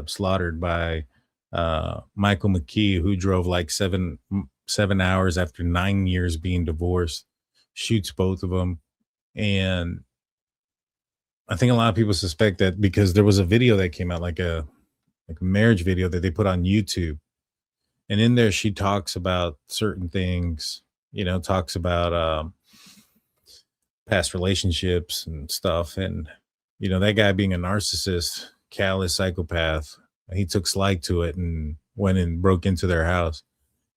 slaughtered by Michael McKee, who drove like 7 hours after 9 years being divorced, shoots both of them. And I think a lot of people suspect that because there was a video that came out, like a marriage video that they put on YouTube. And in there, she talks about certain things, talks about past relationships and stuff. And, that guy being a narcissist, callous psychopath, he took slight to it and went and broke into their house.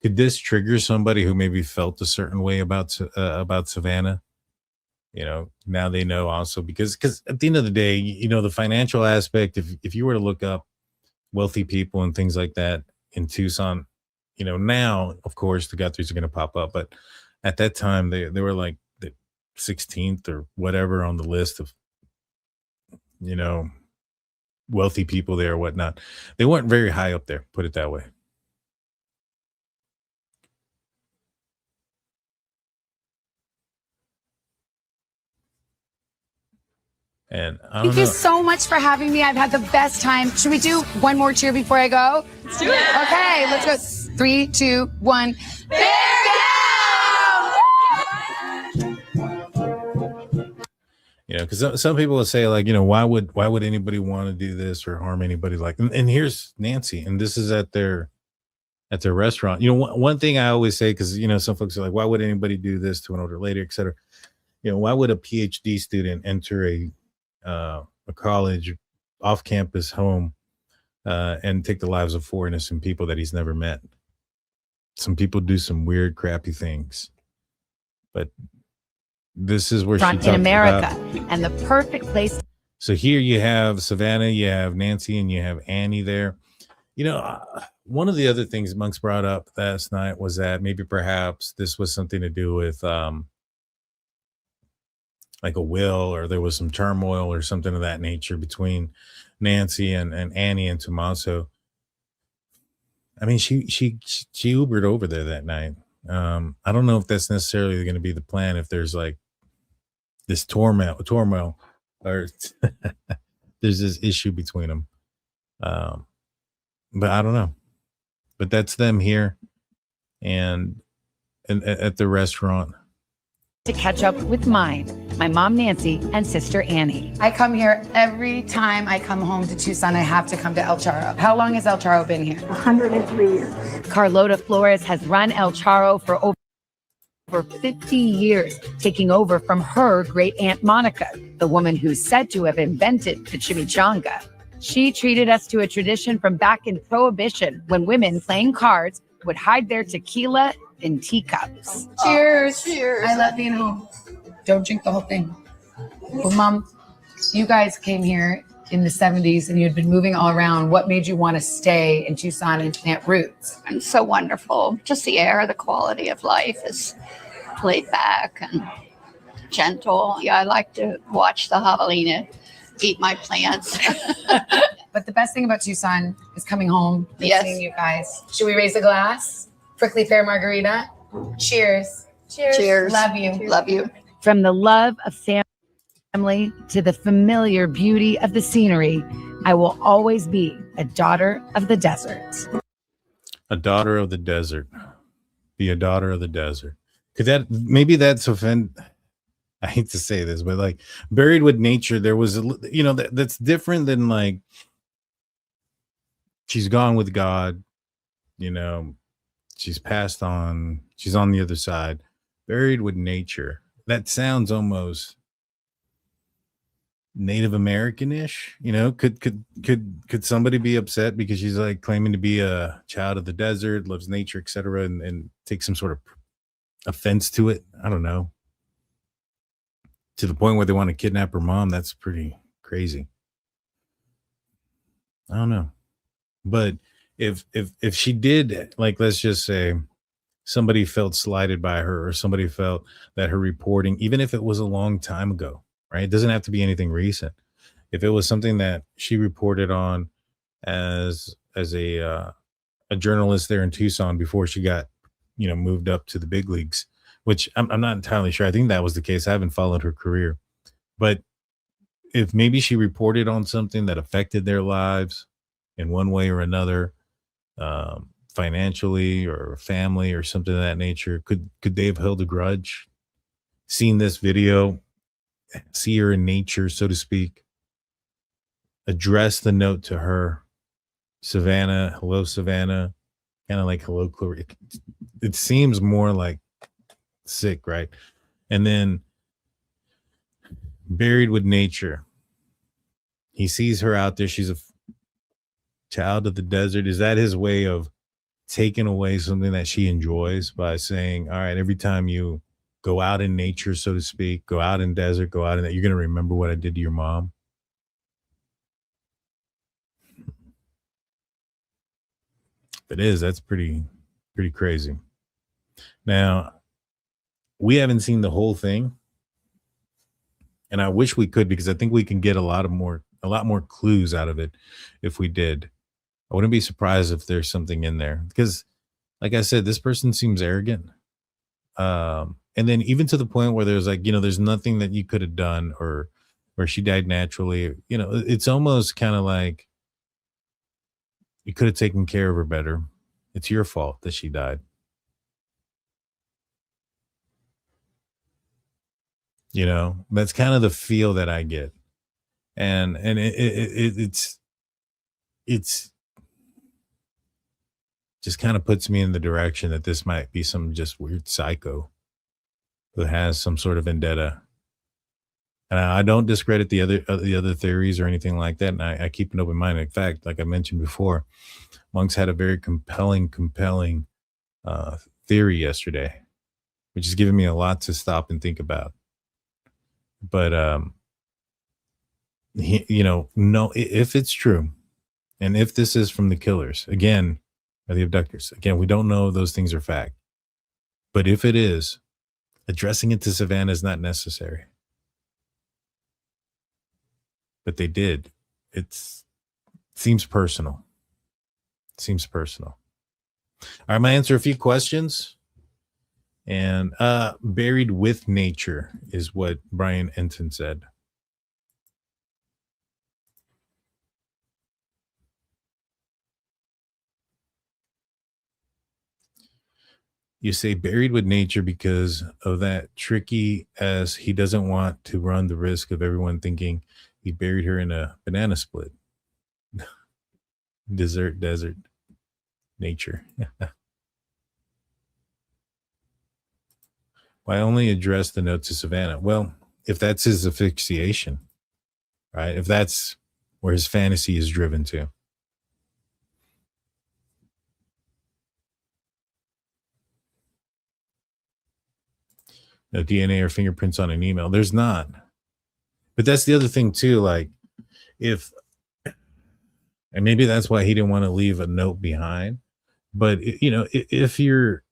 Could this trigger somebody who maybe felt a certain way about Savannah? Now they know also, because at the end of the day, the financial aspect, if you were to look up wealthy people and things like that in Tucson, now, of course, the Guthries are going to pop up. But at that time, they were like the 16th or whatever on the list of, wealthy people there or whatnot. They weren't very high up there, put it that way. And Thank you so much for having me. I've had the best time. Should we do one more cheer before I go? Let's do it. Okay, let's go. 3, 2, 1. Bear down! Because some people will say, like, why would anybody want to do this or harm anybody? Like, and here's Nancy, and this is at their restaurant. One thing I always say, because some folks are like, why would anybody do this to an older lady, et cetera? Why would a PhD student enter a college off-campus home and take the lives of 4 innocent people that he's never met? Some people do some weird, crappy things, but this is where she talks in America about, and the perfect place. So here you have Savannah, you have Nancy, and you have Annie there. One of the other things Monks brought up last night was that maybe perhaps this was something to do with like a will, or there was some turmoil or something of that nature between Nancy and Annie and Tommaso. I mean, she Ubered over there that night. I don't know if that's necessarily going to be the plan, if there's like this turmoil or there's this issue between them. But I don't know. But that's them here and at the restaurant. To catch up with my mom Nancy and sister Annie. I come here every time I come home to Tucson. I have to come to El Charro. How long has El Charro been here? 103 years. Carlota Flores has run El Charro for over 50 years, taking over from her great aunt Monica, the woman who's said to have invented the chimichanga. She treated us to a tradition from back in Prohibition, when women playing cards would hide their tequila in teacups. Cheers. Cheers. I love being home. Don't drink the whole thing. Well, Mom, you guys came here in the 70s and you had been moving all around. What made you want to stay in Tucson and plant roots? And so wonderful. Just the air, the quality of life is laid back and gentle. Yeah, I like to watch the javelina eat my plants. But the best thing about Tucson is coming home and Yes. seeing you guys. Should we raise a glass? Prickly pear margarita. Cheers. Cheers. Cheers. Love you. Love you. From the love of family to the familiar beauty of the scenery, I will always be a daughter of the desert. A daughter of the desert. Be a daughter of the desert. Could that, maybe that's offend, I hate to say this, but like Buried with Nature, there was that's different than like she's gone with God, you know, she's passed on, she's on the other side. Buried with Nature, that sounds almost Native American-ish, could somebody be upset because she's like claiming to be a child of the desert, loves nature, etc., and take some sort of offense to it? I don't know. To the point where they want to kidnap her mom, that's pretty crazy. I don't know. But if she did, like, let's just say somebody felt slighted by her, or somebody felt that her reporting, even if it was a long time ago, right? It doesn't have to be anything recent. If it was something that she reported on as a journalist there in Tucson before she got, moved up to the big leagues, which I'm not entirely sure. I think that was the case. I haven't followed her career, but if maybe she reported on something that affected their lives in one way or another, financially or family or something of that nature, could they have held a grudge? Seen this video, see her in nature, so to speak, address the note to her, Savannah, hello, Savannah, kind of like hello, Clarice. It seems more like sick, right? And then Buried with Nature, he sees her out there. She's a child of the desert. Is that his way of taking away something that she enjoys by saying, all right, every time you go out in nature, so to speak, go out in desert, go out in that, you're going to remember what I did to your mom? If it is, that's pretty crazy. Now, we haven't seen the whole thing, and I wish we could, because I think we can get a lot more clues out of it if we did. I wouldn't be surprised if there's something in there, because, like I said, this person seems arrogant. And then even to the point where there's like, there's nothing that you could have done, or she died naturally. It's almost kind of like you could have taken care of her better. It's your fault that she died. That's kind of the feel that I get. And it's just kind of puts me in the direction that this might be some just weird psycho who has some sort of vendetta. And I don't discredit the other theories or anything like that. And I keep an open mind. In fact, like I mentioned before, Monk's had a very compelling theory yesterday, which has given me a lot to stop and think about. But no, if it's true, and if this is from the killers again, or the abductors again, we don't know if those things are fact. But if it is, addressing it to Savannah is not necessary. But they did. It seems personal. All right, I'm gonna answer a few questions. And Buried with Nature is what Brian Enton said. You say buried with nature because of that tricky, as he doesn't want to run the risk of everyone thinking he buried her in a banana split. Desert, nature. Why only address the note to Savannah? Well, if that's his asphyxiation, right? If that's where his fantasy is driven to. No DNA or fingerprints on an email. There's not. But that's the other thing too. Like, and maybe that's why he didn't want to leave a note behind. But if you're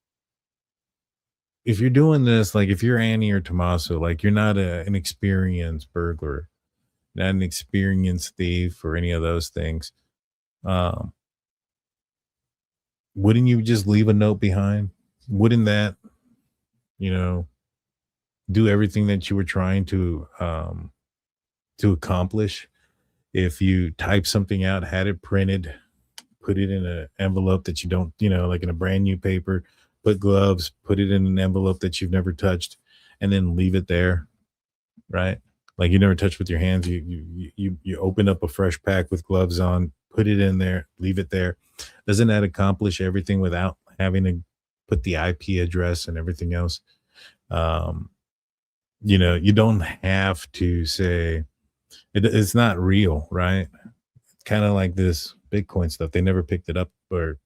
doing this, like if you're Annie or Tommaso, like you're not an experienced burglar, not an experienced thief or any of those things. Wouldn't you just leave a note behind? Wouldn't that, do everything that you were trying to accomplish? If you type something out, had it printed, put it in an envelope that you don't, like in a brand new paper, put gloves, put it in an envelope that you've never touched, and then leave it there. right? Like you never touch with your hands. You open up a fresh pack with gloves on, put it in there, leave it there. Doesn't that accomplish everything without having to put the IP address and everything else? Um, you don't have to say it's not real, right? It's kind of like this Bitcoin stuff. They never picked it up, or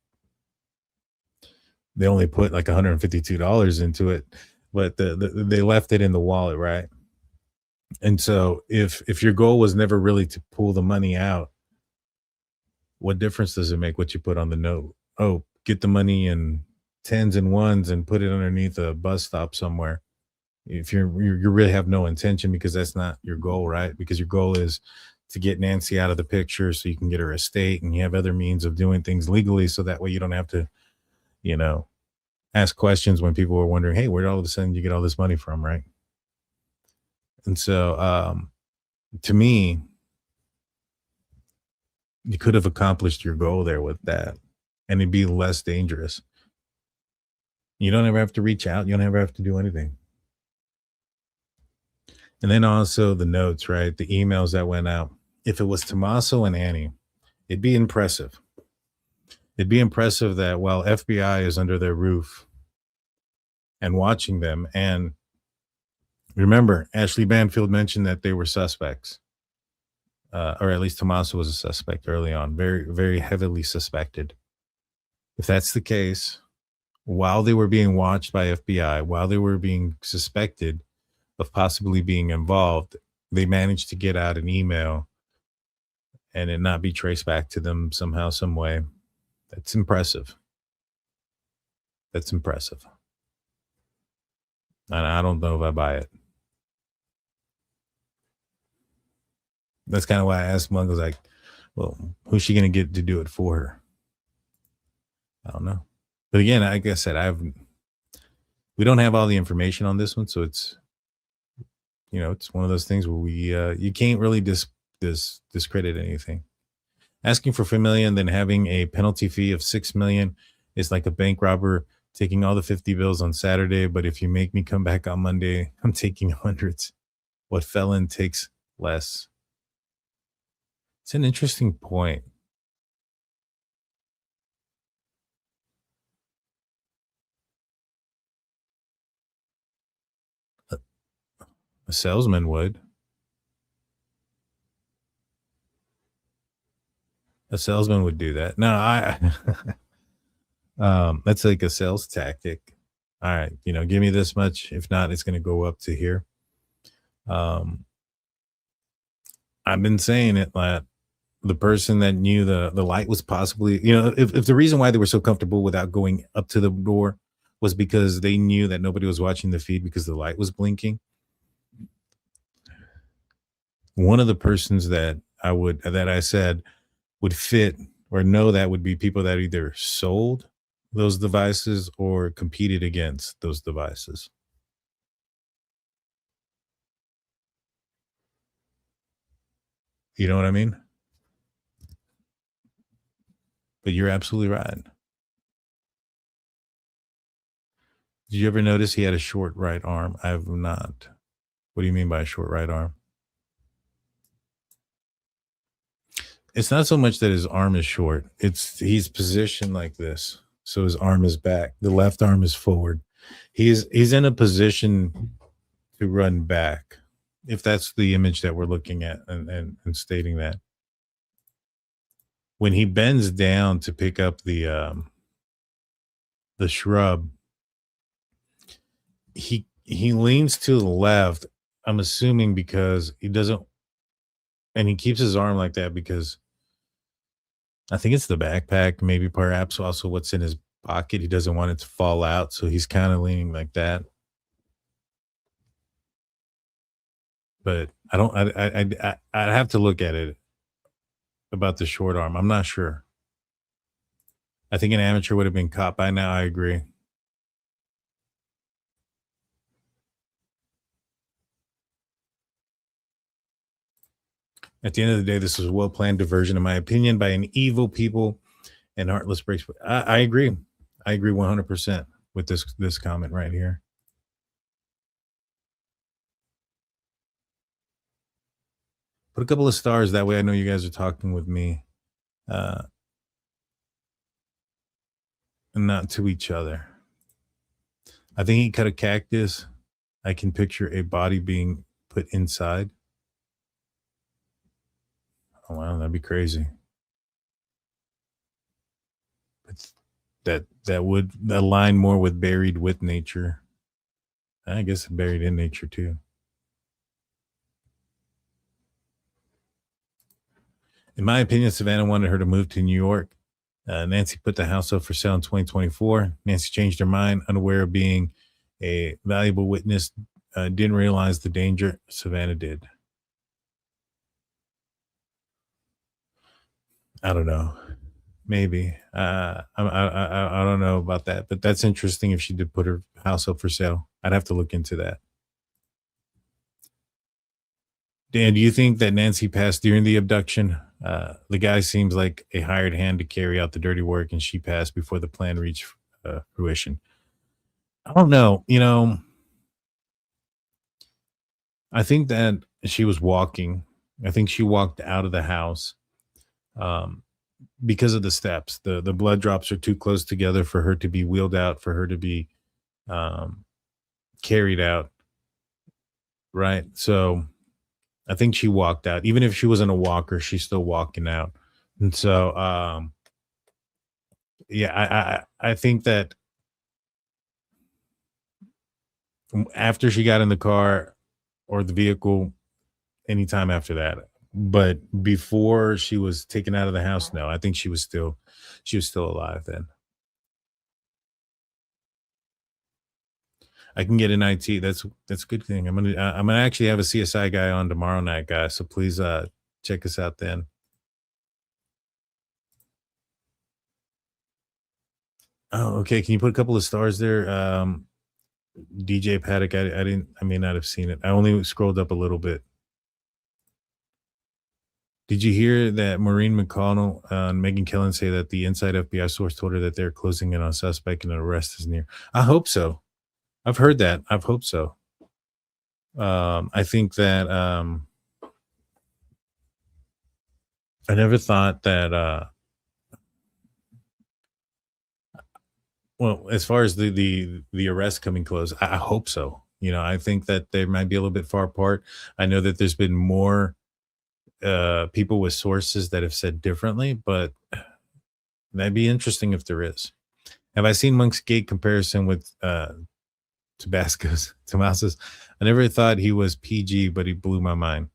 they only put like $152 into it, but they left it in the wallet, right? And so if your goal was never really to pull the money out, what difference does it make what you put on the note? Oh, get the money in tens and ones and put it underneath a bus stop somewhere. If you really have no intention, because that's not your goal, right? Because your goal is to get Nancy out of the picture so you can get her estate, and you have other means of doing things legally, so that way you don't have to, ask questions when people are wondering, hey, where did all of a sudden you get all this money from, right? And so to me, you could have accomplished your goal there with that, and it'd be less dangerous. You don't ever have to reach out. You don't ever have to do anything. And then also the notes, right? The emails that went out. If it was Tommaso and Annie, it'd be impressive. It'd be impressive that while FBI is under their roof and watching them, and remember, Ashley Banfield mentioned that they were suspects, or at least Tommaso was a suspect early on, very, very heavily suspected. If that's the case, while they were being watched by FBI, while they were being suspected of possibly being involved, they managed to get out an email and it not be traced back to them somehow, some way. That's impressive. That's impressive. And I don't know if I buy it. That's kind of why I asked Mung, was like, well, who's she going to get to do it for her? I don't know. But again, like I said, we don't have all the information on this one. So it's, it's one of those things where we, you can't really discredit anything. Asking for $4 million, then having a penalty fee of $6 million is like a bank robber taking all the 50 bills on Saturday. But if you make me come back on Monday, I'm taking hundreds. What felon takes less? It's an interesting point. A salesman would. A salesman would do that. No, that's like a sales tactic. All right, give me this much. If not, it's going to go up to here. I've been saying it, that the person that knew the light was possibly, if the reason why they were so comfortable without going up to the door was because they knew that nobody was watching the feed because the light was blinking. One of the persons that I said would fit or know that would be people that either sold those devices or competed against those devices. You know what I mean? But you're absolutely right. Did you ever notice he had a short right arm? I have not. What do you mean by a short right arm? It's not so much that his arm is short. He's positioned like this. So his arm is back. The left arm is forward. He's in a position to run back, if that's the image that we're looking at and stating that. When he bends down to pick up the shrub, he leans to the left, I'm assuming because he doesn't, and he keeps his arm like that because I think it's the backpack, maybe perhaps also what's in his pocket. He doesn't want it to fall out, so he's kind of leaning like that. But I'd have to look at it about the short arm. I'm not sure. I think an amateur would have been caught by now. I agree. At the end of the day, this was a well-planned diversion, in my opinion, by an evil people and heartless breaks. I agree. I agree 100% with this comment right here. Put a couple of stars. That way I know you guys are talking with me. And not to each other. I think he cut a cactus. I can picture a body being put inside. Oh, wow, that'd be crazy. But that would align more with buried with nature. I guess buried in nature too. In my opinion, Savannah wanted her to move to New York. Nancy put the house up for sale in 2024. Nancy changed her mind, unaware of being a valuable witness. Didn't realize the danger. Savannah did. I don't know. Maybe. I don't know about that, but that's interesting if she did put her house up for sale. I'd have to look into that. Dan, do you think that Nancy passed during the abduction? The guy seems like a hired hand to carry out the dirty work, and she passed before the plan reached fruition. I don't know. I think that she was walking. I think she walked out of the house because of the steps. The blood drops are too close together for her to be wheeled out, for her to be carried out. Right. So I think she walked out. Even if she wasn't a walker, she's still walking out. And so, yeah, I think that after she got in the car or the vehicle, anytime after that, but before she was taken out of the house, no, I think she was still alive then. I can get an IT. That's a good thing. I'm gonna actually have a CSI guy on tomorrow night, guys. So please check us out then. Oh, okay. Can you put a couple of stars there? DJ Paddock. I may not have seen it. I only scrolled up a little bit. Did you hear that Maureen McConnell and Megan Kellan say that the inside FBI source told her that they're closing in on suspect and an arrest is near? I hope so. I've heard that. I've hoped so. I think that I never thought that well, as far as the arrest coming close, I hope so. I think that they might be a little bit far apart. I know that there's been more people with sources that have said differently, but that'd be interesting if there is. Have I seen Monk's Gate comparison with Tabasco's? I never thought he was PG, but he blew my mind.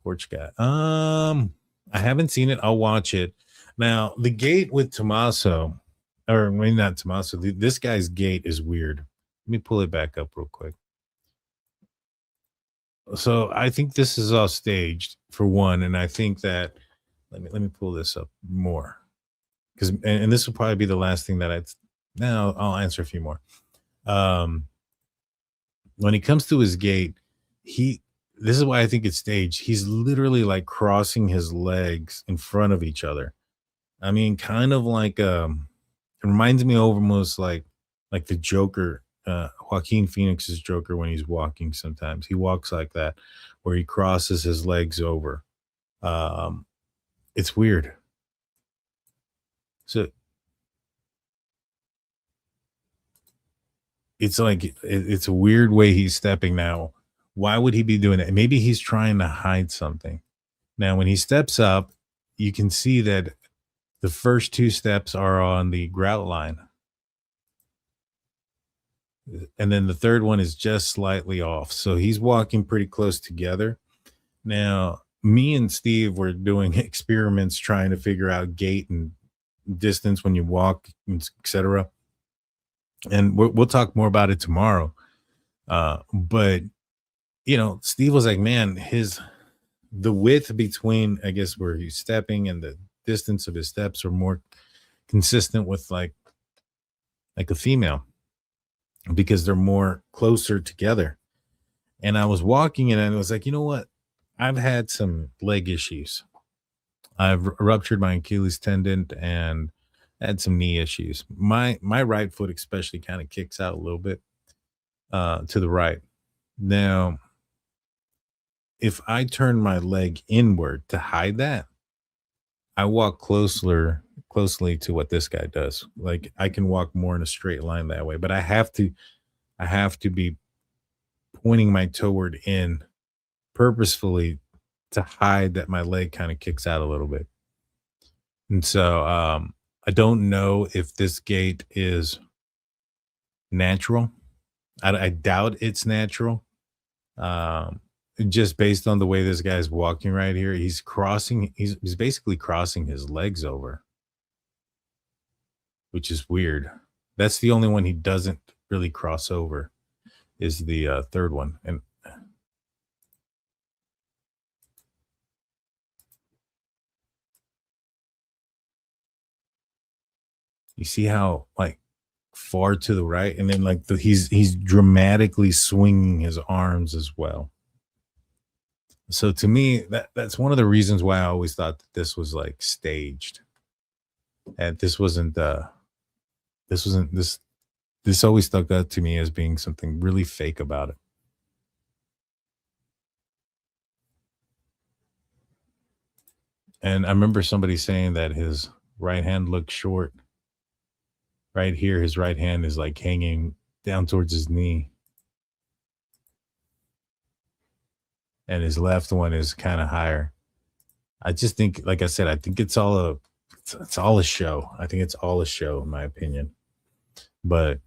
Porch guy. I haven't seen it. I'll watch it. Now, the gate with Tommaso, or maybe not Tommaso, this guy's gate is weird. Let me pull it back up real quick. So I think this is all staged for one, and I think that let me pull this up more, because and this will probably be the last thing that I'll answer a few more. When he comes to his gate, this is why I think it's staged. He's literally like crossing his legs in front of each other. I mean, kind of like it reminds me almost like the Joker, Joaquin Phoenix's Joker when he's walking. Sometimes he walks like that, where he crosses his legs over. It's weird. So it's like it's a weird way he's stepping now. Why would he be doing it? Maybe he's trying to hide something. Now, when he steps up, you can see that the first two steps are on the grout line. And then the third one is just slightly off. So he's walking pretty close together. Now, me and Steve were doing experiments trying to figure out gait and distance when you walk, etc. And we'll talk more about it tomorrow. But, Steve was like, man, the width between, I guess, where he's stepping and the distance of his steps are more consistent with like a female, because they're more closer together. And I was walking and I was like, you know what? I've had some leg issues. I've ruptured my Achilles tendon and had some knee issues. My right foot especially kind of kicks out a little bit to the right. Now, if I turn my leg inward to hide that, I walk closely to what this guy does. Like I can walk more in a straight line that way, but I have to be pointing my toeward in purposefully to hide that my leg kind of kicks out a little bit. And so I don't know if this gait is natural. I doubt it's natural. Just based on the way this guy's walking right here, he's basically crossing his legs over, which is weird. That's the only one he doesn't really cross over, is the third one. And you see how like far to the right, and then like he's dramatically swinging his arms as well. So to me, that's one of the reasons why I always thought that this was like staged, and this always stuck out to me as being something really fake about it. And I remember somebody saying that his right hand looked short. Right here, his right hand is like hanging down towards his knee. And his left one is kind of higher. I just think, like I said, I think it's all a show. I think it's all a show, in my opinion. But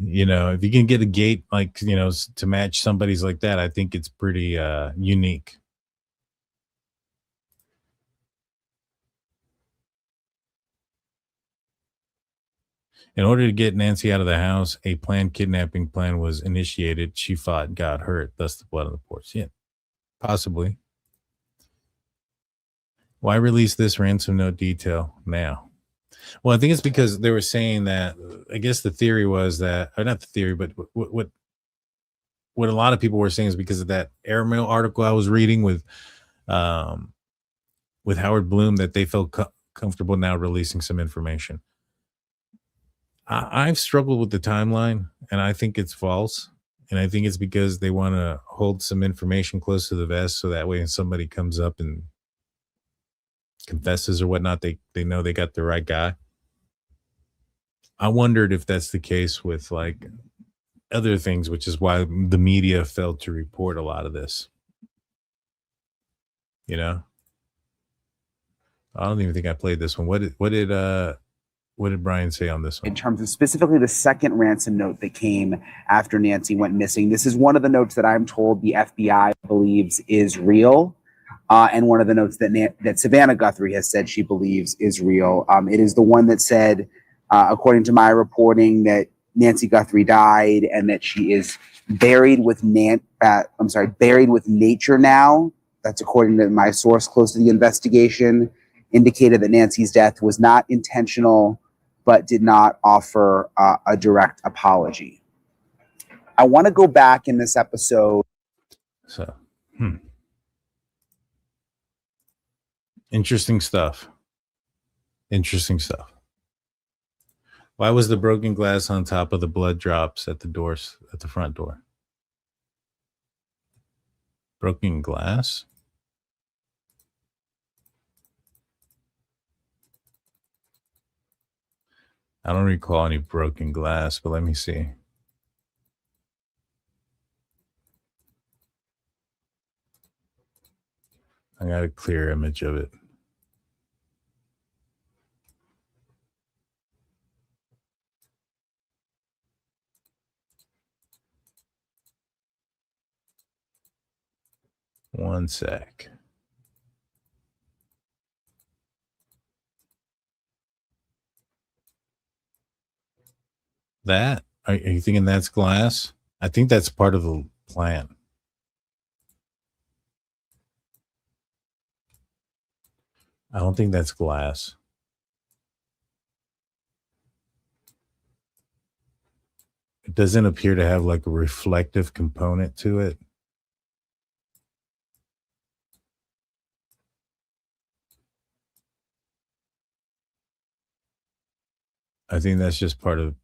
you know, if you can get a gait like, you know, to match somebody's like that, I think it's pretty unique. In order to get Nancy out of the house, a planned kidnapping plan was initiated. She fought, got hurt, thus the blood on the porch. Yeah, possibly. Why release this ransom note detail now? Well, I think it's because they were saying that, I guess the theory was that, or not the theory, but what a lot of people were saying is because of that airmail article I was reading with Howard Bloom, that they felt comfortable now releasing some information. I've struggled with the timeline, and I think it's false. And I think it's because they want to hold some information close to the vest, so that way when somebody comes up and confesses or whatnot, they know they got the right guy. I wondered if that's the case with like other things, which is why the media failed to report a lot of this. You know, I don't even think I played this one. What did Brian say on this one? In terms of specifically the second ransom note that came after Nancy went missing, this is one of the notes that I'm told the FBI believes is real, and one of the notes that Savannah Guthrie has said she believes is real. It is the one that said, according to my reporting, that Nancy Guthrie died and that she is buried with nature now. That's according to my source close to the investigation. Indicated that Nancy's death was not intentional, but did not offer a direct apology. I want to go back in this episode. So, Interesting stuff. Interesting stuff. Why was the broken glass on top of the blood drops at the doors, at the front door? Broken glass? I don't recall any broken glass, but let me see. I got a clear image of it. One sec. That? Are you thinking that's glass? I think that's part of the plan. I don't think that's glass. It doesn't appear to have like a reflective component to it. I think that's just part of,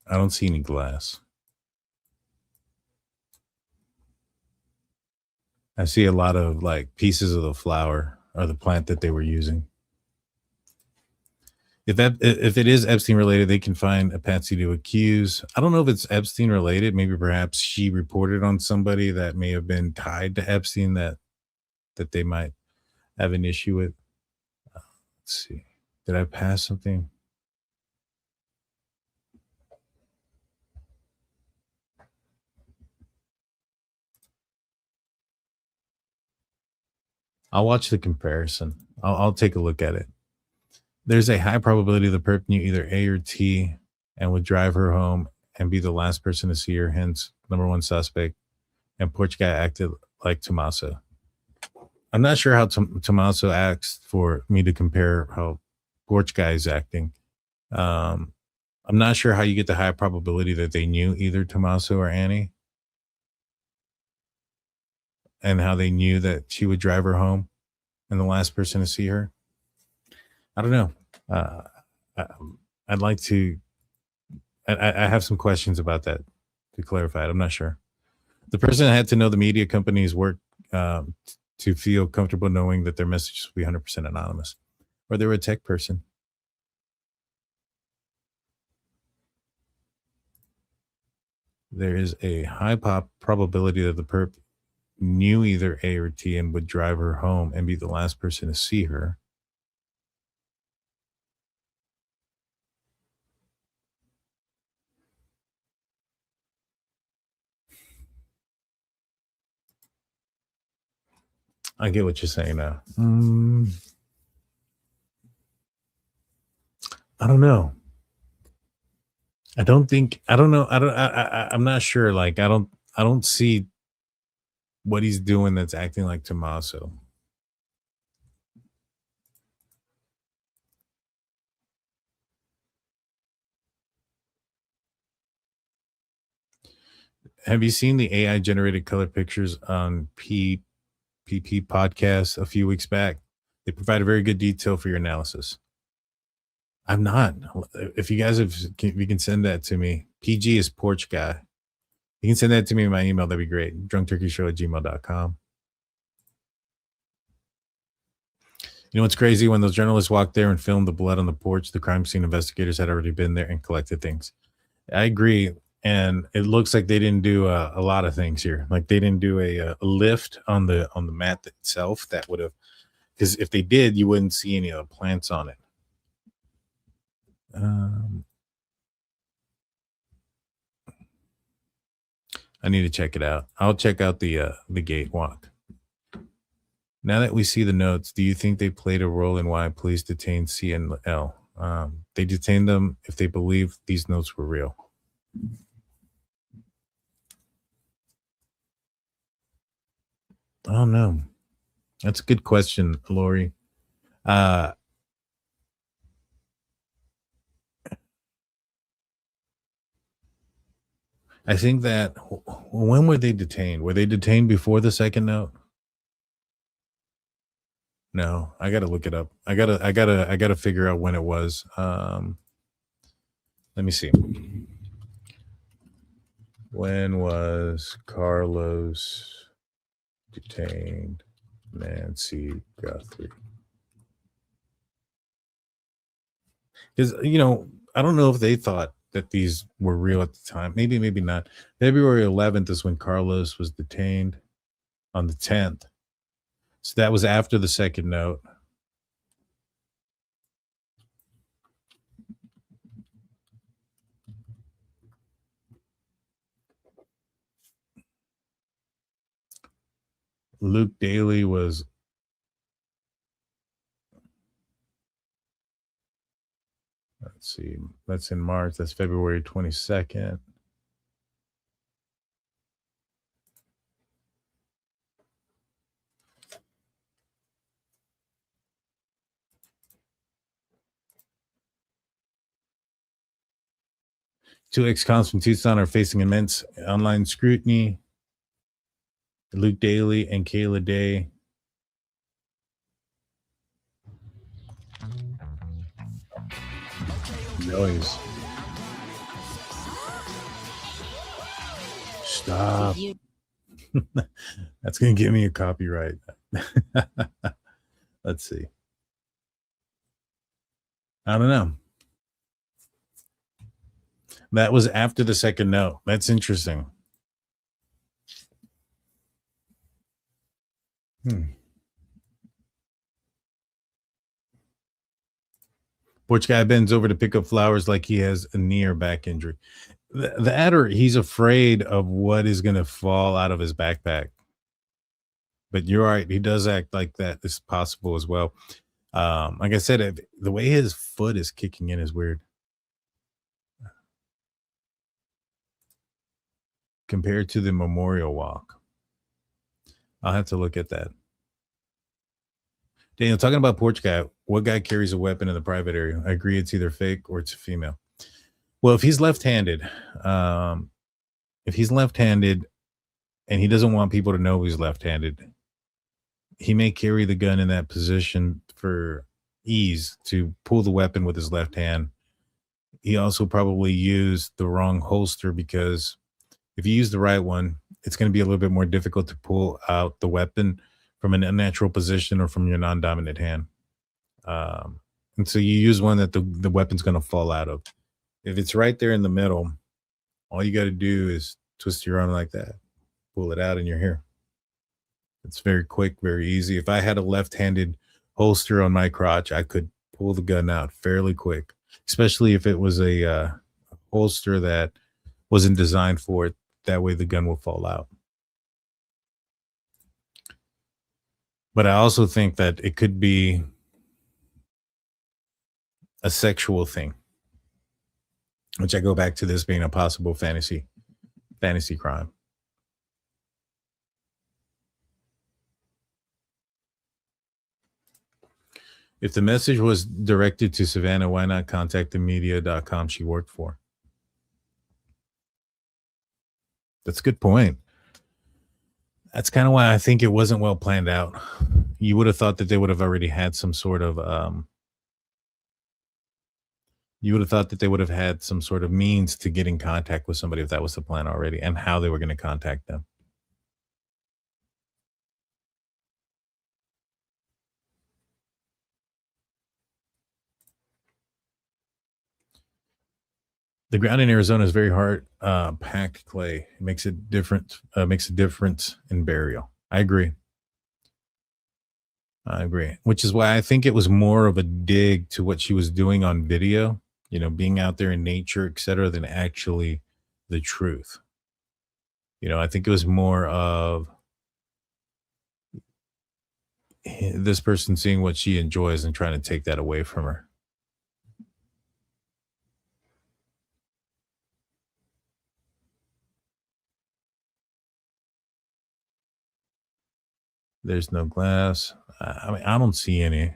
I don't see any glass. I see a lot of like pieces of the flower or the plant that they were using. If it is Epstein related, they can find a patsy to accuse. I don't know if it's Epstein related. Maybe perhaps she reported on somebody that may have been tied to Epstein that they might have an issue with. Let's see. Did I pass something? I'll watch the comparison. I'll take a look at it. There's a high probability the perp knew either A or T and would drive her home and be the last person to see her, hence number one suspect. And porch guy acted like Tommaso. I'm not sure how Tommaso acts for me to compare how porch guy is acting. I'm not sure how you get the high probability that they knew either Tommaso or Annie, and how they knew that she would drive her home and the last person to see her. I don't know. I'd like to. I have some questions about that to clarify it. I'm not sure. The person had to know the media company's work to feel comfortable knowing that their messages will be 100% anonymous, or they were a tech person. There is a high probability that the perp knew either A or T and would drive her home and be the last person to see her. I get what you're saying now. I don't know. I'm not sure. Like, I don't see what he's doing that's acting like Tommaso. Have you seen the AI generated color pictures on PP podcast a few weeks back? They provide a very good detail for your analysis. I'm not. If you guys you can send that to me. PG is porch guy. You can send that to me in my email. That'd be great. drunkturkeyshow@gmail.com. You know what's crazy? When those journalists walked there and filmed the blood on the porch, the crime scene investigators had already been there and collected things. I agree. And it looks like they didn't do a lot of things here. Like they didn't do a lift on the mat itself. That would have, because if they did, you wouldn't see any of the plants on it. I need to check it out. I'll check out the gate walk. Now that we see the notes, do you think they played a role in why police detained C and L? They detained them if they believe these notes were real. I don't know. That's a good question, Lori. I think that when were they detained? Were they detained before the second note? No, I gotta look it up. I gotta figure out when it was. Let me see. When was Carlos detained Nancy Guthrie? Because, you know, I don't know if they thought that these were real at the time. Maybe not. February 11th is when Carlos was detained on the 10th. So that was after the second note. Luke Daly was let's see, that's in March. That's February 22nd. Two ex-cons from Tucson are facing immense online scrutiny. Luke Daly and Kayla Day. Noise. Stop. That's going to give me a copyright. Let's see. I don't know. That was after the second note. That's interesting. Porch guy bends over to pick up flowers like he has a knee or back injury. That or he's afraid of what is going to fall out of his backpack. But you're right. He does act like that is possible as well. Like I said, the way his foot is kicking in is weird. Compared to the memorial walk. I'll have to look at that. Daniel, talking about porch guy, what guy carries a weapon in the private area? I agree it's either fake or it's a female. Well, if he's left-handed, and he doesn't want people to know he's left-handed, he may carry the gun in that position for ease to pull the weapon with his left hand. He also probably used the wrong holster, because if you use the right one, it's going to be a little bit more difficult to pull out the weapon from an unnatural position or from your non-dominant hand. And so you use one that the weapon's going to fall out of. If it's right there in the middle, all you got to do is twist your arm like that, pull it out, and you're here. It's very quick, very easy. If I had a left-handed holster on my crotch, I could pull the gun out fairly quick, especially if it was a holster that wasn't designed for it. That way the gun will fall out. But I also think that it could be a sexual thing, which I go back to this being a possible fantasy crime. If the message was directed to Savannah, why not contact the media.com she worked for? That's a good point. That's kind of why I think it wasn't well planned out. You would have thought that they would have already had some sort of means to get in contact with somebody if that was the plan already, and how they were going to contact them. The ground in Arizona is very hard, packed clay. It makes a difference in burial. I agree. Which is why I think it was more of a dig to what she was doing on video, being out there in nature, etc., than actually the truth. I think it was more of this person seeing what she enjoys and trying to take that away from her. There's no glass. I don't see any.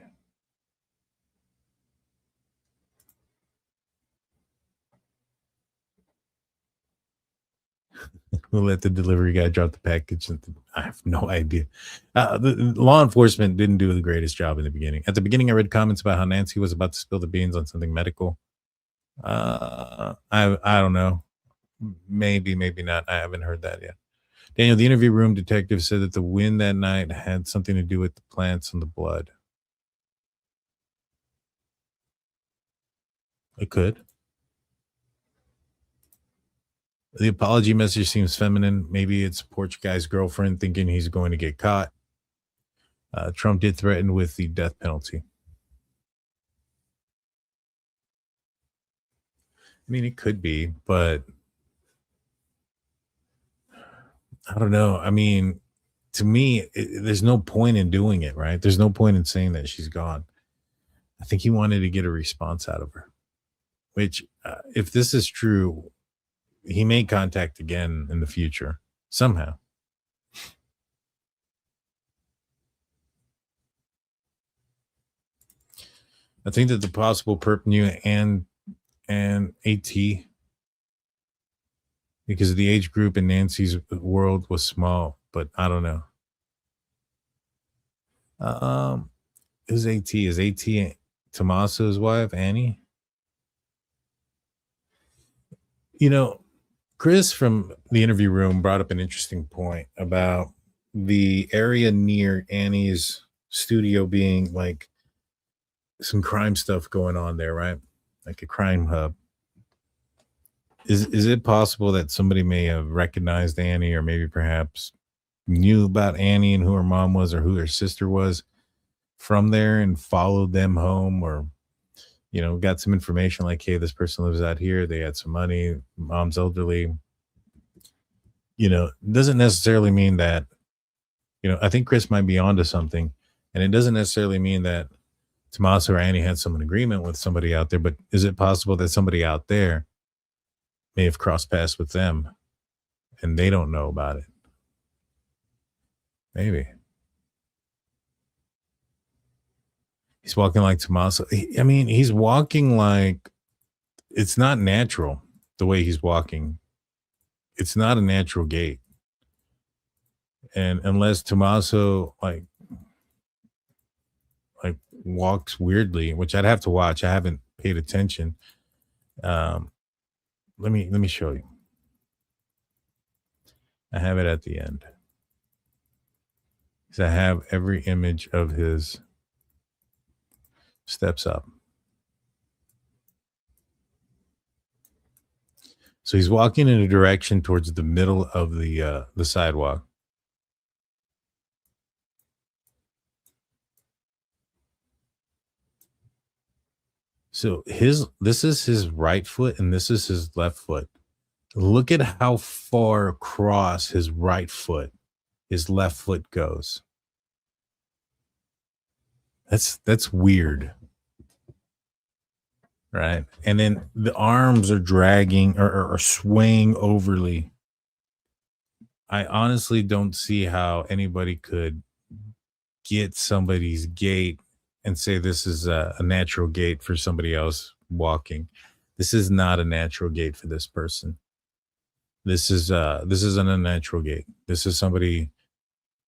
We'll let the delivery guy drop the package. I have no idea. The law enforcement didn't do the greatest job in the beginning. At the beginning, I read comments about how Nancy was about to spill the beans on something medical. I don't know. Maybe not. I haven't heard that yet. Daniel, the interview room detective said that the wind that night had something to do with the plants and the blood. It could. The apology message seems feminine. Maybe it's porch guy's girlfriend thinking he's going to get caught. Trump did threaten with the death penalty. I mean, it could be, but I don't know. I mean, to me, there's no point in doing it, right? There's no point in saying that she's gone. I think he wanted to get a response out of her, which, if this is true, he may contact again in the future somehow. I think that the possible perp knew and AT, because the age group in Nancy's world was small, but I don't know. Who's AT? Is AT Tommaso's wife, Annie? Chris from the interview room brought up an interesting point about the area near Annie's studio being like some crime stuff going on there, right? Like a crime hub. Is it possible that somebody may have recognized Annie, or maybe perhaps knew about Annie and who her mom was or who her sister was from there and followed them home, or got some information like, hey, this person lives out here, they had some money, mom's elderly. Doesn't necessarily mean that, I think Chris might be onto something, and it doesn't necessarily mean that Tommaso or Annie had some agreement with somebody out there, but is it possible that somebody out there may have crossed paths with them and they don't know about it? Maybe. He's walking like Tommaso. He's walking like it's not natural the way he's walking. It's not a natural gait. And unless Tommaso like walks weirdly, which I'd have to watch. I haven't paid attention. Let me show you. I have it at the end. Because I have every image of his steps up. So he's walking in a direction towards the middle of the sidewalk. So this is his right foot and this is his left foot. Look at how far across his right foot his left foot goes. That's weird. Right? And then the arms are dragging or swaying overly. I honestly don't see how anybody could get somebody's gait and say this is a natural gait for somebody else walking. This is not a natural gait for this person. This isn't a natural gait. This is somebody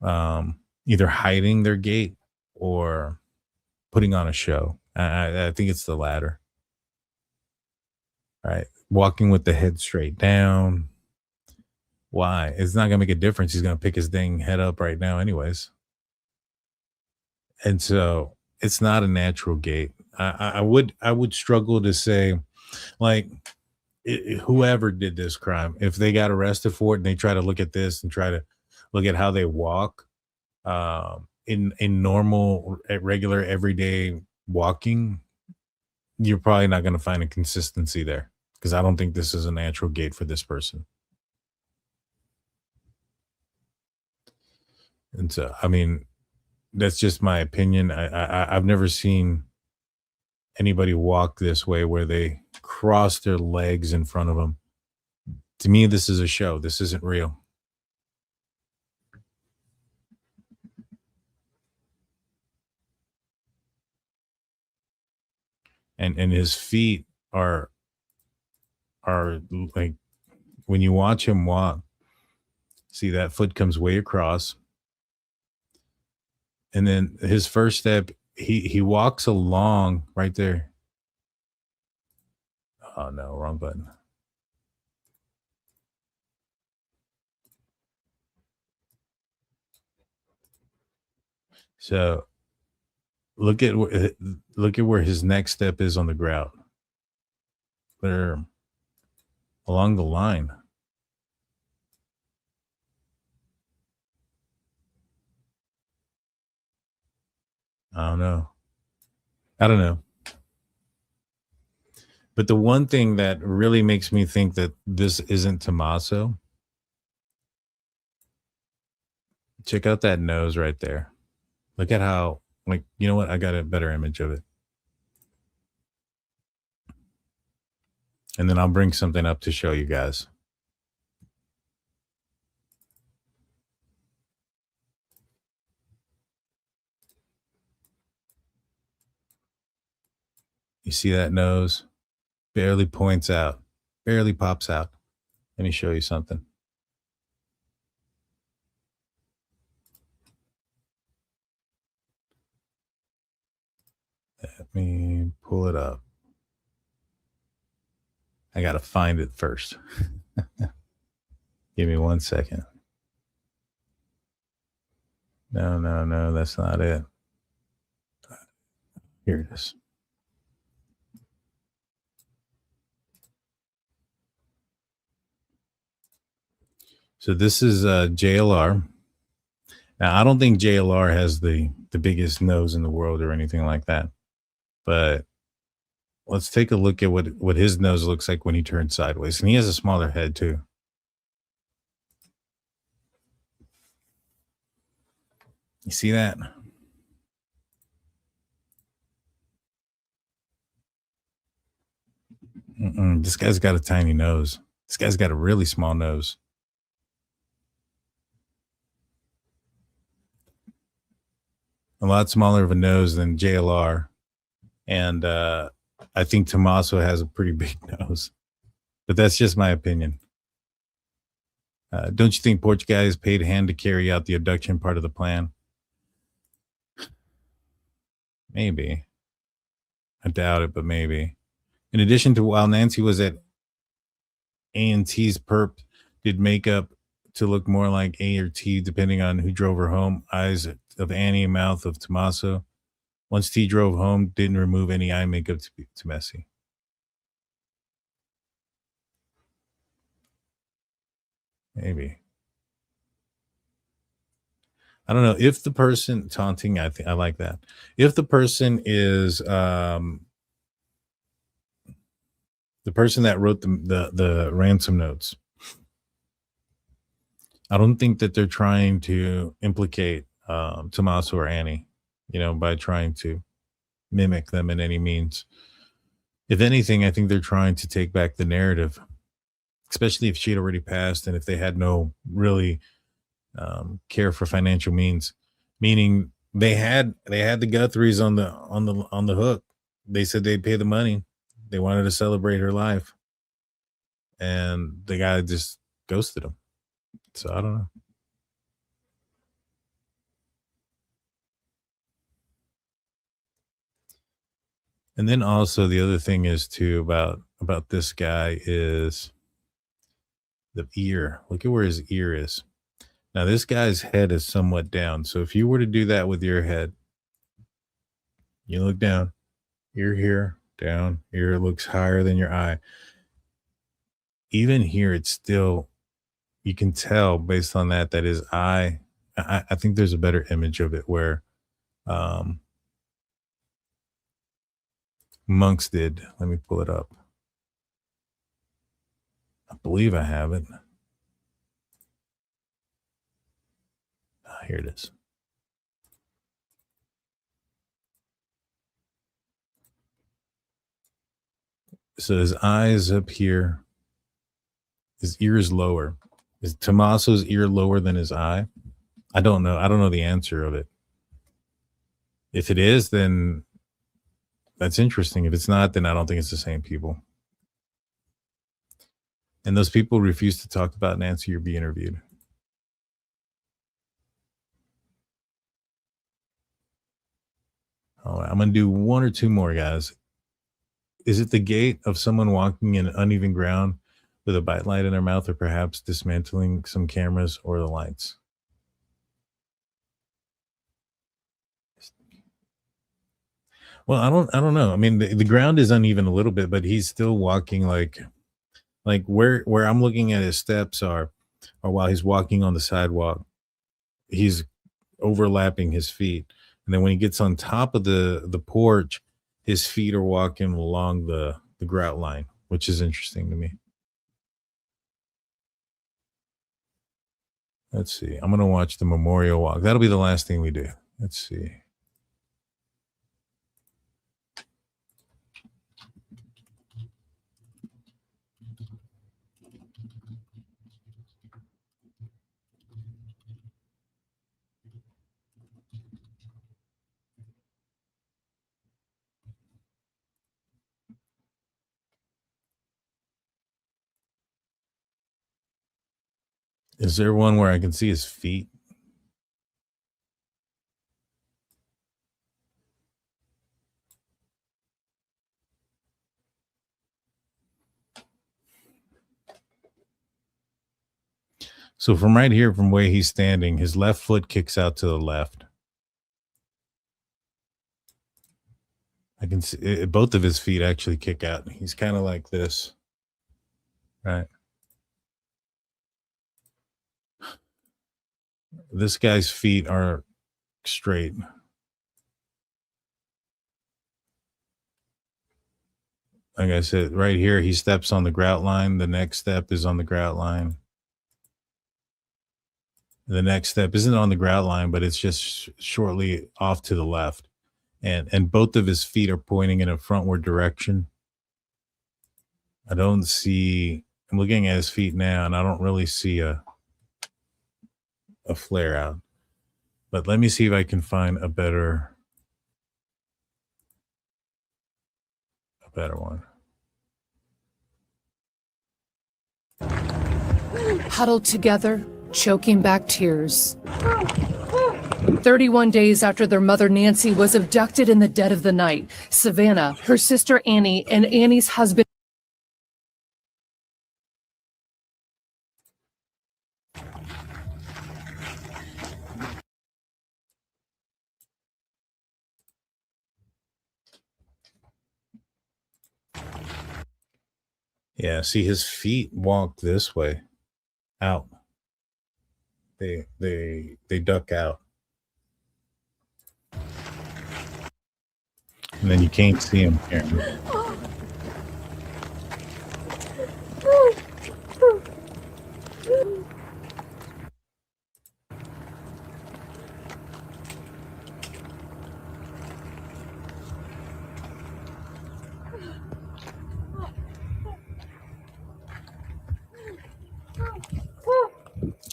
either hiding their gait or putting on a show. I think it's the latter. Right? Walking with the head straight down. Why? It's not gonna make a difference. He's gonna pick his dang head up right now anyways. And so it's not a natural gait. I would struggle to say, like, whoever did this crime, if they got arrested for it and they try to look at this and try to look at how they walk in normal, regular, everyday walking, you're probably not going to find a consistency there, because I don't think this is a natural gait for this person. And so, that's just my opinion. I've never seen anybody walk this way where they cross their legs in front of them. To me, this is a show. This isn't real. And his feet are like, when you watch him walk, see that foot comes way across. And then his first step, he walks along right there. Oh no, wrong button. So look at where his next step is on the ground. They're along the line. I don't know. But the one thing that really makes me think that this isn't Tommaso, check out that nose right there. Look at how, like, you know what? I got a better image of it. And then I'll bring something up to show you guys. You see that nose? Barely points out, barely pops out. Let me show you something. Let me pull it up. I got to find it first. Give me 1 second. No, that's not it. Here it is. So this is JLR. Now, I don't think JLR has the biggest nose in the world or anything like that. But let's take a look at what his nose looks like when he turns sideways. And he has a smaller head, too. You see that? This guy's got a tiny nose. This guy's got a really small nose. A lot smaller of a nose than JLR. And I think Tommaso has a pretty big nose. But that's just my opinion. Don't you think Porch Guy is paid hand to carry out the abduction part of the plan? Maybe. I doubt it, but maybe. In addition to while Nancy was at A&T's perp, did makeup to look more like A or T depending on who drove her home. Eyes of Annie, mouth of Tommaso. Once T drove home, didn't remove any eye makeup to Messy. Maybe. I don't know if the person taunting. I think I like that. If the person is the person that wrote the ransom notes, I don't think that they're trying to implicate Tommaso or Annie, by trying to mimic them in any means. If anything, I think they're trying to take back the narrative, especially if she had already passed and if they had no really care for financial means, meaning they had the Guthries on the hook. They said they'd pay the money. They wanted to celebrate her life, and the guy just ghosted them. So I don't know. And then also the other thing is too about this guy is the ear. Look at where his ear is. Now this guy's head is somewhat down. So if you were to do that with your head, you look down, ear here, down, ear looks higher than your eye. Even here, it's still, you can tell based on that his eye, I think there's a better image of it where Monks did. Let me pull it up. I believe I have it. Here it is. So his eye is up here. His ear is lower. Is Tommaso's ear lower than his eye? I don't know. I don't know the answer of it. If it is, then that's interesting. If it's not, then I don't think it's the same people. And those people refuse to talk about Nancy or be interviewed. All right, I'm going to do one or two more, guys. Is it the gait of someone walking in uneven ground with a bite light in their mouth, or perhaps dismantling some cameras or the lights? Well, I don't know. I mean, the ground is uneven a little bit, but he's still walking like where I'm looking at his steps are while he's walking on the sidewalk, he's overlapping his feet. And then when he gets on top of the porch, his feet are walking along the grout line, which is interesting to me. Let's see. I'm going to watch the memorial walk. That'll be the last thing we do. Let's see. Is there one where I can see his feet? So from right here, from where he's standing, his left foot kicks out to the left. I can see both of his feet actually kick out. He's kind of like this, right? This guy's feet are straight. Like I said, right here, he steps on the grout line. The next step is on the grout line. The next step isn't on the grout line, but it's just shortly off to the left. And both of his feet are pointing in a frontward direction. I don't see, I'm looking at his feet now, and I don't really see a flare out. But let me see if I can find a better one. Huddled together, choking back tears. 31 days after their mother Nancy was abducted in the dead of the night, Savannah, her sister Annie, and Annie's husband. Yeah, see, his feet walk this way, out. They duck out. And then you can't see him here.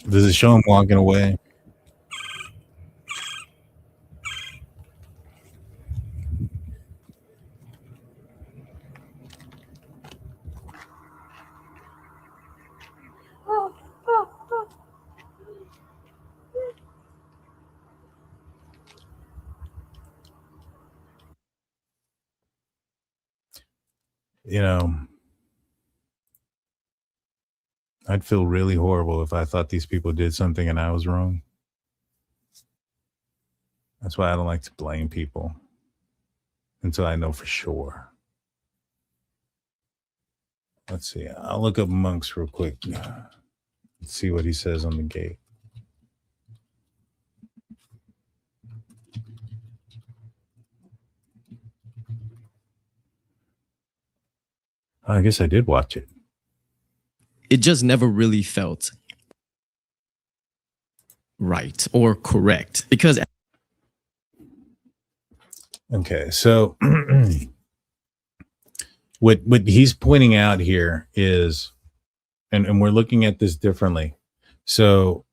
Does it show him walking away? You know, I'd feel really horrible if I thought these people did something and I was wrong. That's why I don't like to blame people until I know for sure. Let's see. I'll look up Monks real quick. Let's see what he says on the gate. I guess I did watch it. It just never really felt right or correct because. Okay, so what he's pointing out here is, and we're looking at this differently. So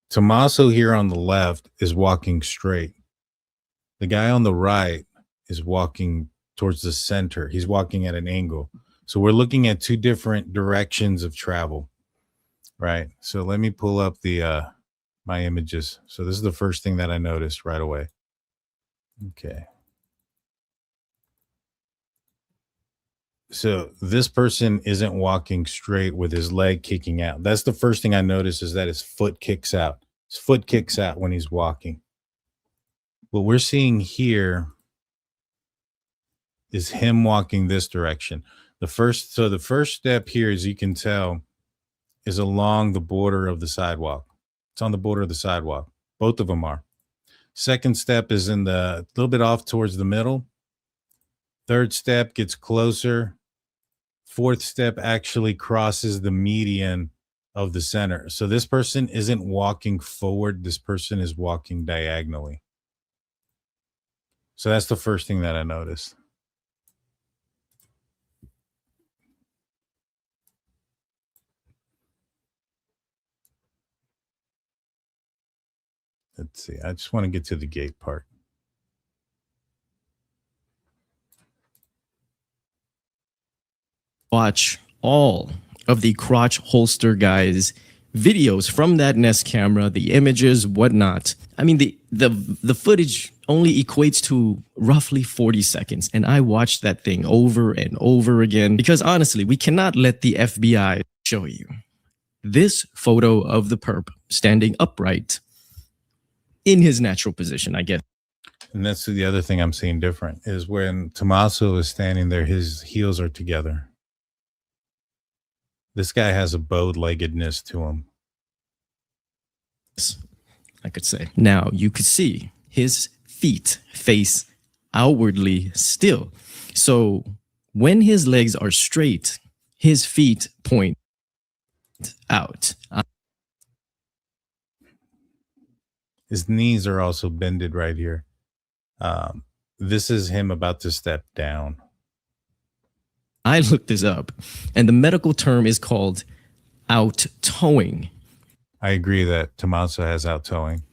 Tommaso here on the left is walking straight. The guy on the right is walking towards the center. He's walking at an angle. So we're looking at two different directions of travel, right? So let me pull up the my images. So this is the first thing that I noticed right away. Okay. So this person isn't walking straight with his leg kicking out. That's the first thing I noticed, is that his foot kicks out. His foot kicks out when he's walking. What we're seeing here is him walking this direction. The first step here, as you can tell, is along the border of the sidewalk. It's on the border of the sidewalk. Both of them are. Second step is in the little bit off towards the middle. Third step gets closer. Fourth step actually crosses the median of the center. So this person isn't walking forward. This person is walking diagonally. So that's the first thing that I noticed. Let's see. I just want to get to the gate part. Watch all of the crotch holster guys' videos from that Nest camera, the images, whatnot. I mean, the footage only equates to roughly 40 seconds. And I watched that thing over and over again because honestly, we cannot let the FBI show you this photo of the perp standing upright in his natural position, I guess. And that's the other thing I'm seeing different is when Tommaso is standing there, his heels are together. This guy has a bowed-leggedness to him. I could say. Now you could see his feet face outwardly still. So when his legs are straight, his feet point out. His knees are also bended right here. This is him about to step down. I looked this up, and the medical term is called out-towing. I agree that Tommaso has out-towing.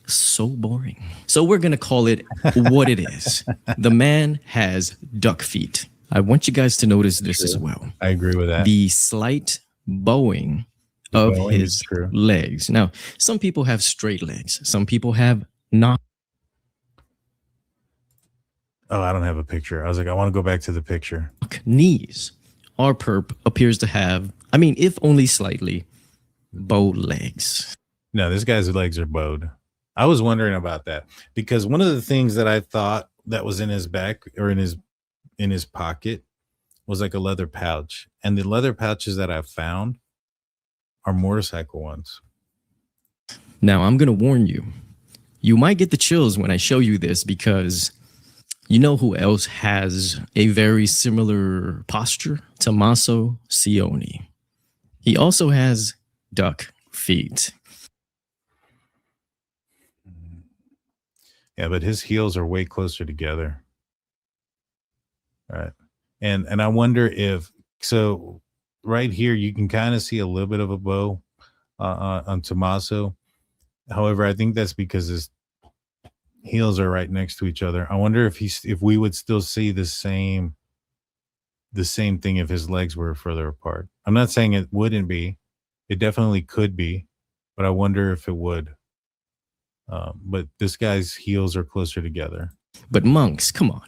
So boring. So we're going to call it what it is. The man has duck feet. I want you guys to notice this as well. I agree with that. The slight bowing of his legs. Now, some people have straight legs. Some people have not. Oh, I don't have a picture. I was like, I want to go back to the picture. Knees. Our perp appears to have, I mean, if only slightly, bowed legs. No, this guy's legs are bowed. I was wondering about that because one of the things that I thought that was in his back or in his pocket was like a leather pouch. And the leather pouches that I've found are motorcycle ones. Now, I'm going to warn you. You might get the chills when I show you this because you know who else has a very similar posture? Tommaso Cioni. He also has duck feet. Yeah, but his heels are way closer together. All right. And I wonder if, so right here, you can kind of see a little bit of a bow on Tommaso. However, I think that's because his heels are right next to each other. I wonder if we would still see the same thing if his legs were further apart. I'm not saying it wouldn't be. It definitely could be, but I wonder if it would. But this guy's heels are closer together. But monks, come on.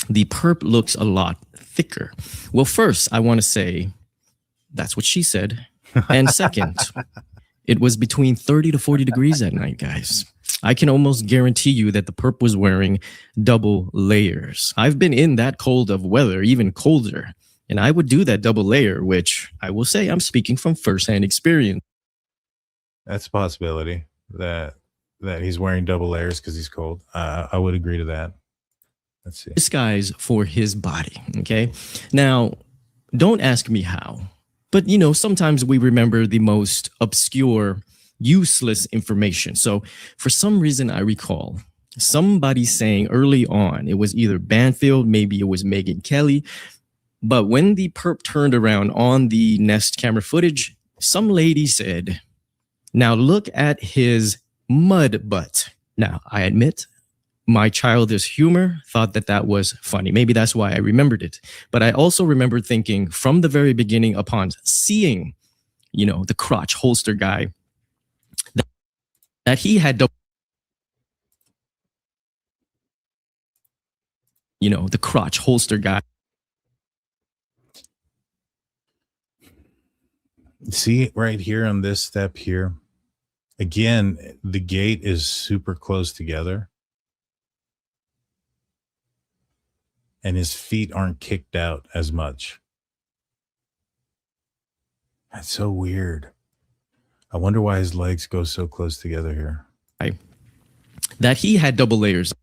The perp looks a lot thicker. Well, first, I want to say that's what she said. And second, it was between 30 to 40 degrees at night, guys. I can almost guarantee you that the perp was wearing double layers. I've been in that cold of weather, even colder, and I would do that double layer, which I will say I'm speaking from firsthand experience. That's a possibility that he's wearing double layers because he's cold. I would agree to that. Let's see. Disguise for his body, okay? Now, don't ask me how, but, you know, sometimes we remember the most obscure, useless information. So for some reason, I recall somebody saying early on, it was either Banfield, maybe it was Megyn Kelly, but when the perp turned around on the Nest camera footage, some lady said, now look at his mud butt. Now, I admit my childish humor thought that was funny. Maybe that's why I remembered it. But I also remember thinking from the very beginning upon seeing, you know, the crotch holster guy, that he had, you know, the crotch holster guy. See right here on this step here, again, the gait is super close together. And his feet aren't kicked out as much. That's so weird. I wonder why his legs go so close together here. That he had double layers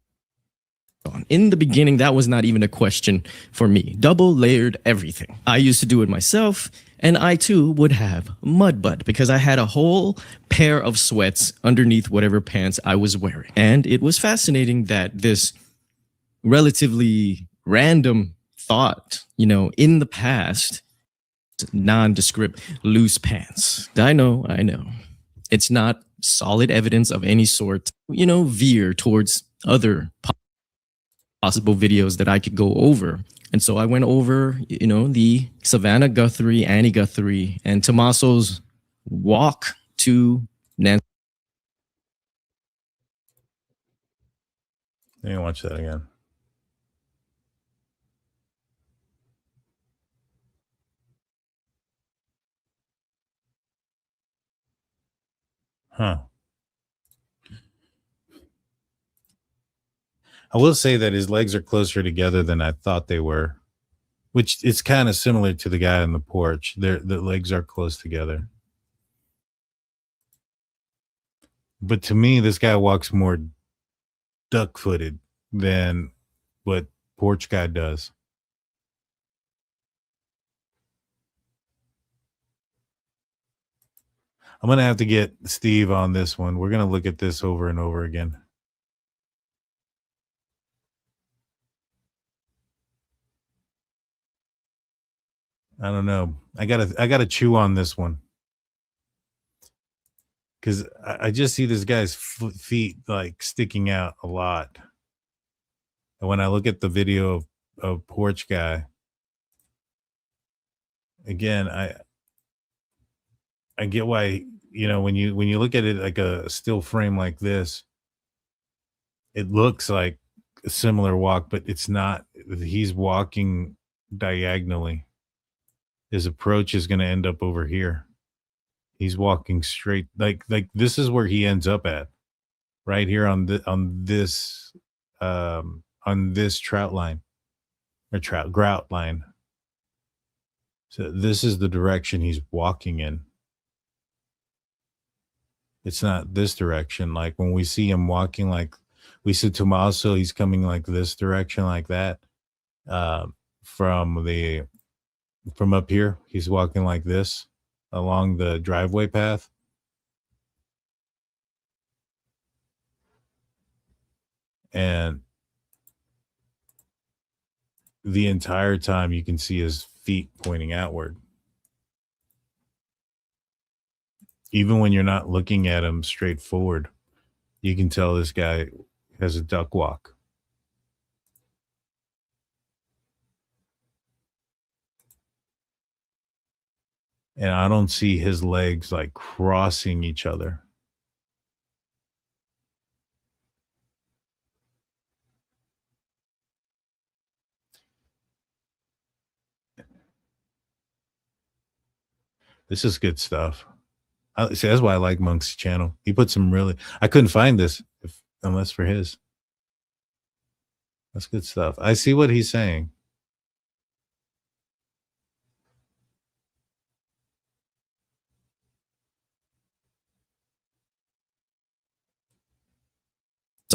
on. In the beginning, that was not even a question for me. Double layered everything. I used to do it myself, and I too would have mud butt because I had a whole pair of sweats underneath whatever pants I was wearing. And it was fascinating that this relatively random thought, you know, in the past, nondescript loose pants. I know. It's not solid evidence of any sort, you know, veer towards other possible videos that I could go over. And so I went over, you know, the Savannah Guthrie, Annie Guthrie, and Tommaso's walk to Nancy. Let me watch that again. Huh. I will say that his legs are closer together than I thought they were, which it's kind of similar to the guy on the porch. The legs are close together. But to me, this guy walks more duck-footed than what porch guy does. I'm going to have to get Steve on this one. We're going to look at this over and over again. I don't know. I gotta chew on this one. Because I just see this guy's feet like sticking out a lot. And when I look at the video of porch guy, again, I get why, you know, when you look at it like a still frame like this, it looks like a similar walk, but it's not. He's walking diagonally. His approach is going to end up over here. He's walking straight, like this is where he ends up at, right here on this trout line or grout line. So this is the direction he's walking in. It's not this direction. Like when we see him walking, like we see Tommaso, he's coming like this direction, like that. From up here, he's walking like this along the driveway path. And the entire time you can see his feet pointing outward. Even when you're not looking at him straight forward, you can tell this guy has a duck walk. And I don't see his legs like crossing each other. This is good stuff. See, that's why I like Monk's channel. He put some really, I couldn't find this unless for his. That's good stuff. I see what he's saying.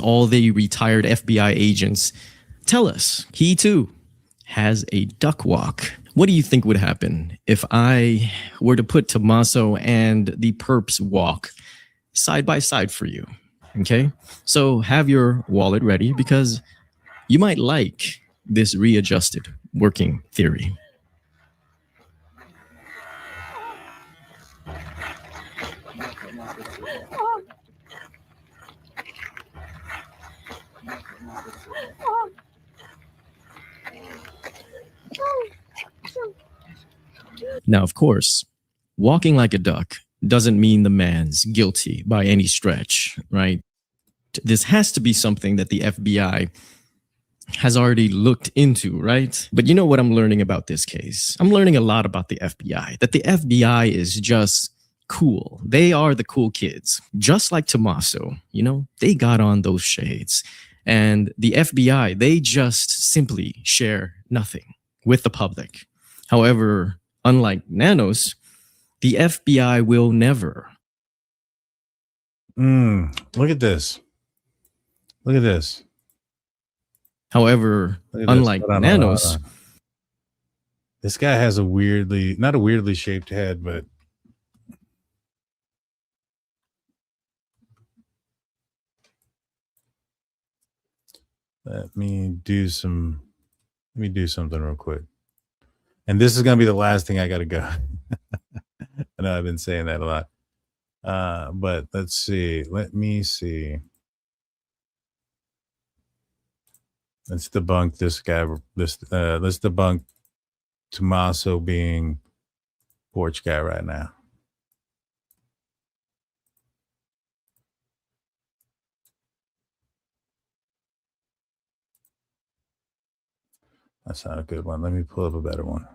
All the retired FBI agents tell us he too has a duck walk. What do you think would happen if I were to put Tommaso and the perps walk side by side for you? Okay, so have your wallet ready because you might like this readjusted working theory. Now, of course, walking like a duck doesn't mean the man's guilty by any stretch, right? This has to be something that the FBI has already looked into, right? But you know what I'm learning about this case? I'm learning a lot about the FBI, that the FBI is just cool. They are the cool kids, just like Tommaso, you know, they got on those shades. And the FBI, they just simply share nothing with the public. However, unlike Nanos, the FBI will never. Look at this. Look at this. However, unlike Nanos, this guy has a weirdly, not a weirdly shaped head, but let me do something real quick. And this is going to be the last thing I got to go. I know I've been saying that a lot. But let's see. Let me see. Let's debunk this guy. Let's debunk Tommaso being porch guy right now. That's not a good one. Let me pull up a better one.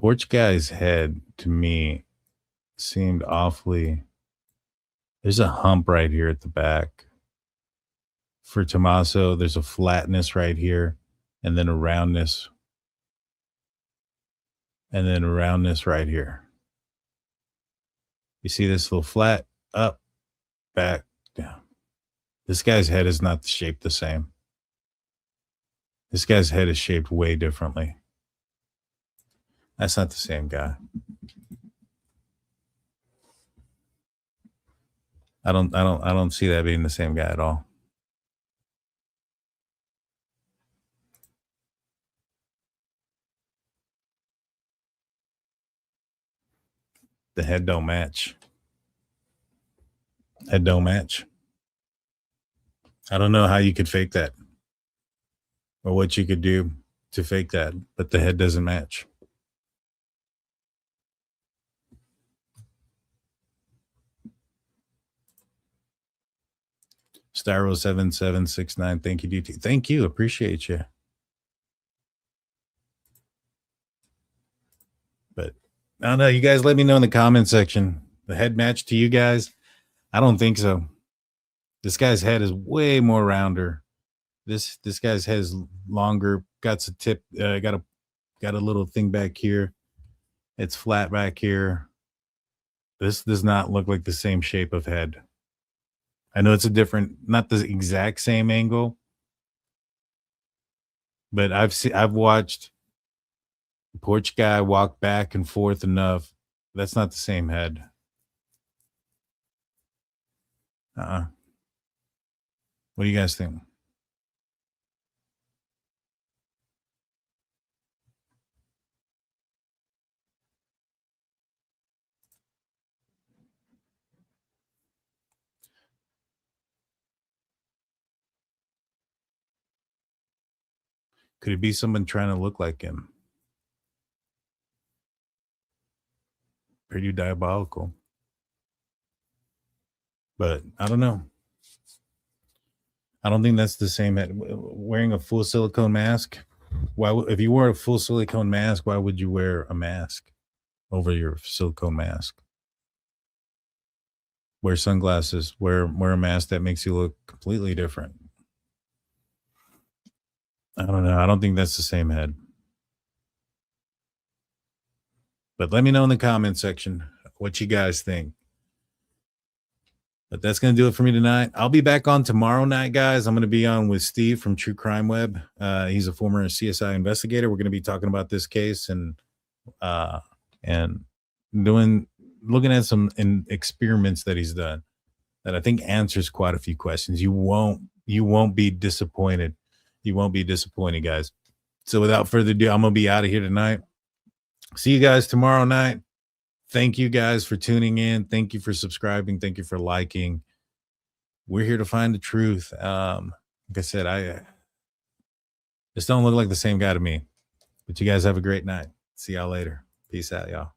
Porch guy's head to me seemed awfully. There's a hump right here at the back. For Tommaso, there's a flatness right here, and then a roundness, and then a roundness right here. You see this little flat, up, back, down. This guy's head is not shaped the same. This guy's head is shaped way differently. That's not the same guy. I don't see that being the same guy at all. The head don't match. Head don't match. I don't know how you could fake that or what you could do to fake that, but the head doesn't match. Styro7769, thank you, DT. Thank you, appreciate you. But I don't know, you guys let me know in the comment section. The head match to you guys? I don't think so. This guy's head is way more rounder. This guy's head is longer, got a tip, got a little thing back here. It's flat back here. This does not look like the same shape of head. I know it's a different, not the exact same angle, but I've watched Porch guy walk back and forth enough. That's not the same head. What do you guys think? Could it be someone trying to look like him? Pretty diabolical. But I don't know. I don't think that's the same head. Wearing a full silicone mask. Why, if you wore a full silicone mask, why would you wear a mask over your silicone mask? Wear sunglasses. Wear a mask that makes you look completely different. I don't know. I don't think that's the same head. But let me know in the comment section what you guys think. But that's going to do it for me tonight. I'll be back on tomorrow night, guys. I'm going to be on with Steve from True Crime Web. He's a former CSI investigator. We're going to be talking about this case and looking at some experiments that he's done that I think answers quite a few questions. You won't be disappointed. You won't be disappointed, guys. So without further ado, I'm going to be out of here tonight. See you guys tomorrow night. Thank you guys for tuning in. Thank you for subscribing. Thank you for liking. We're here to find the truth. Like I said, I just don't look like the same guy to me. But you guys have a great night. See y'all later. Peace out, y'all.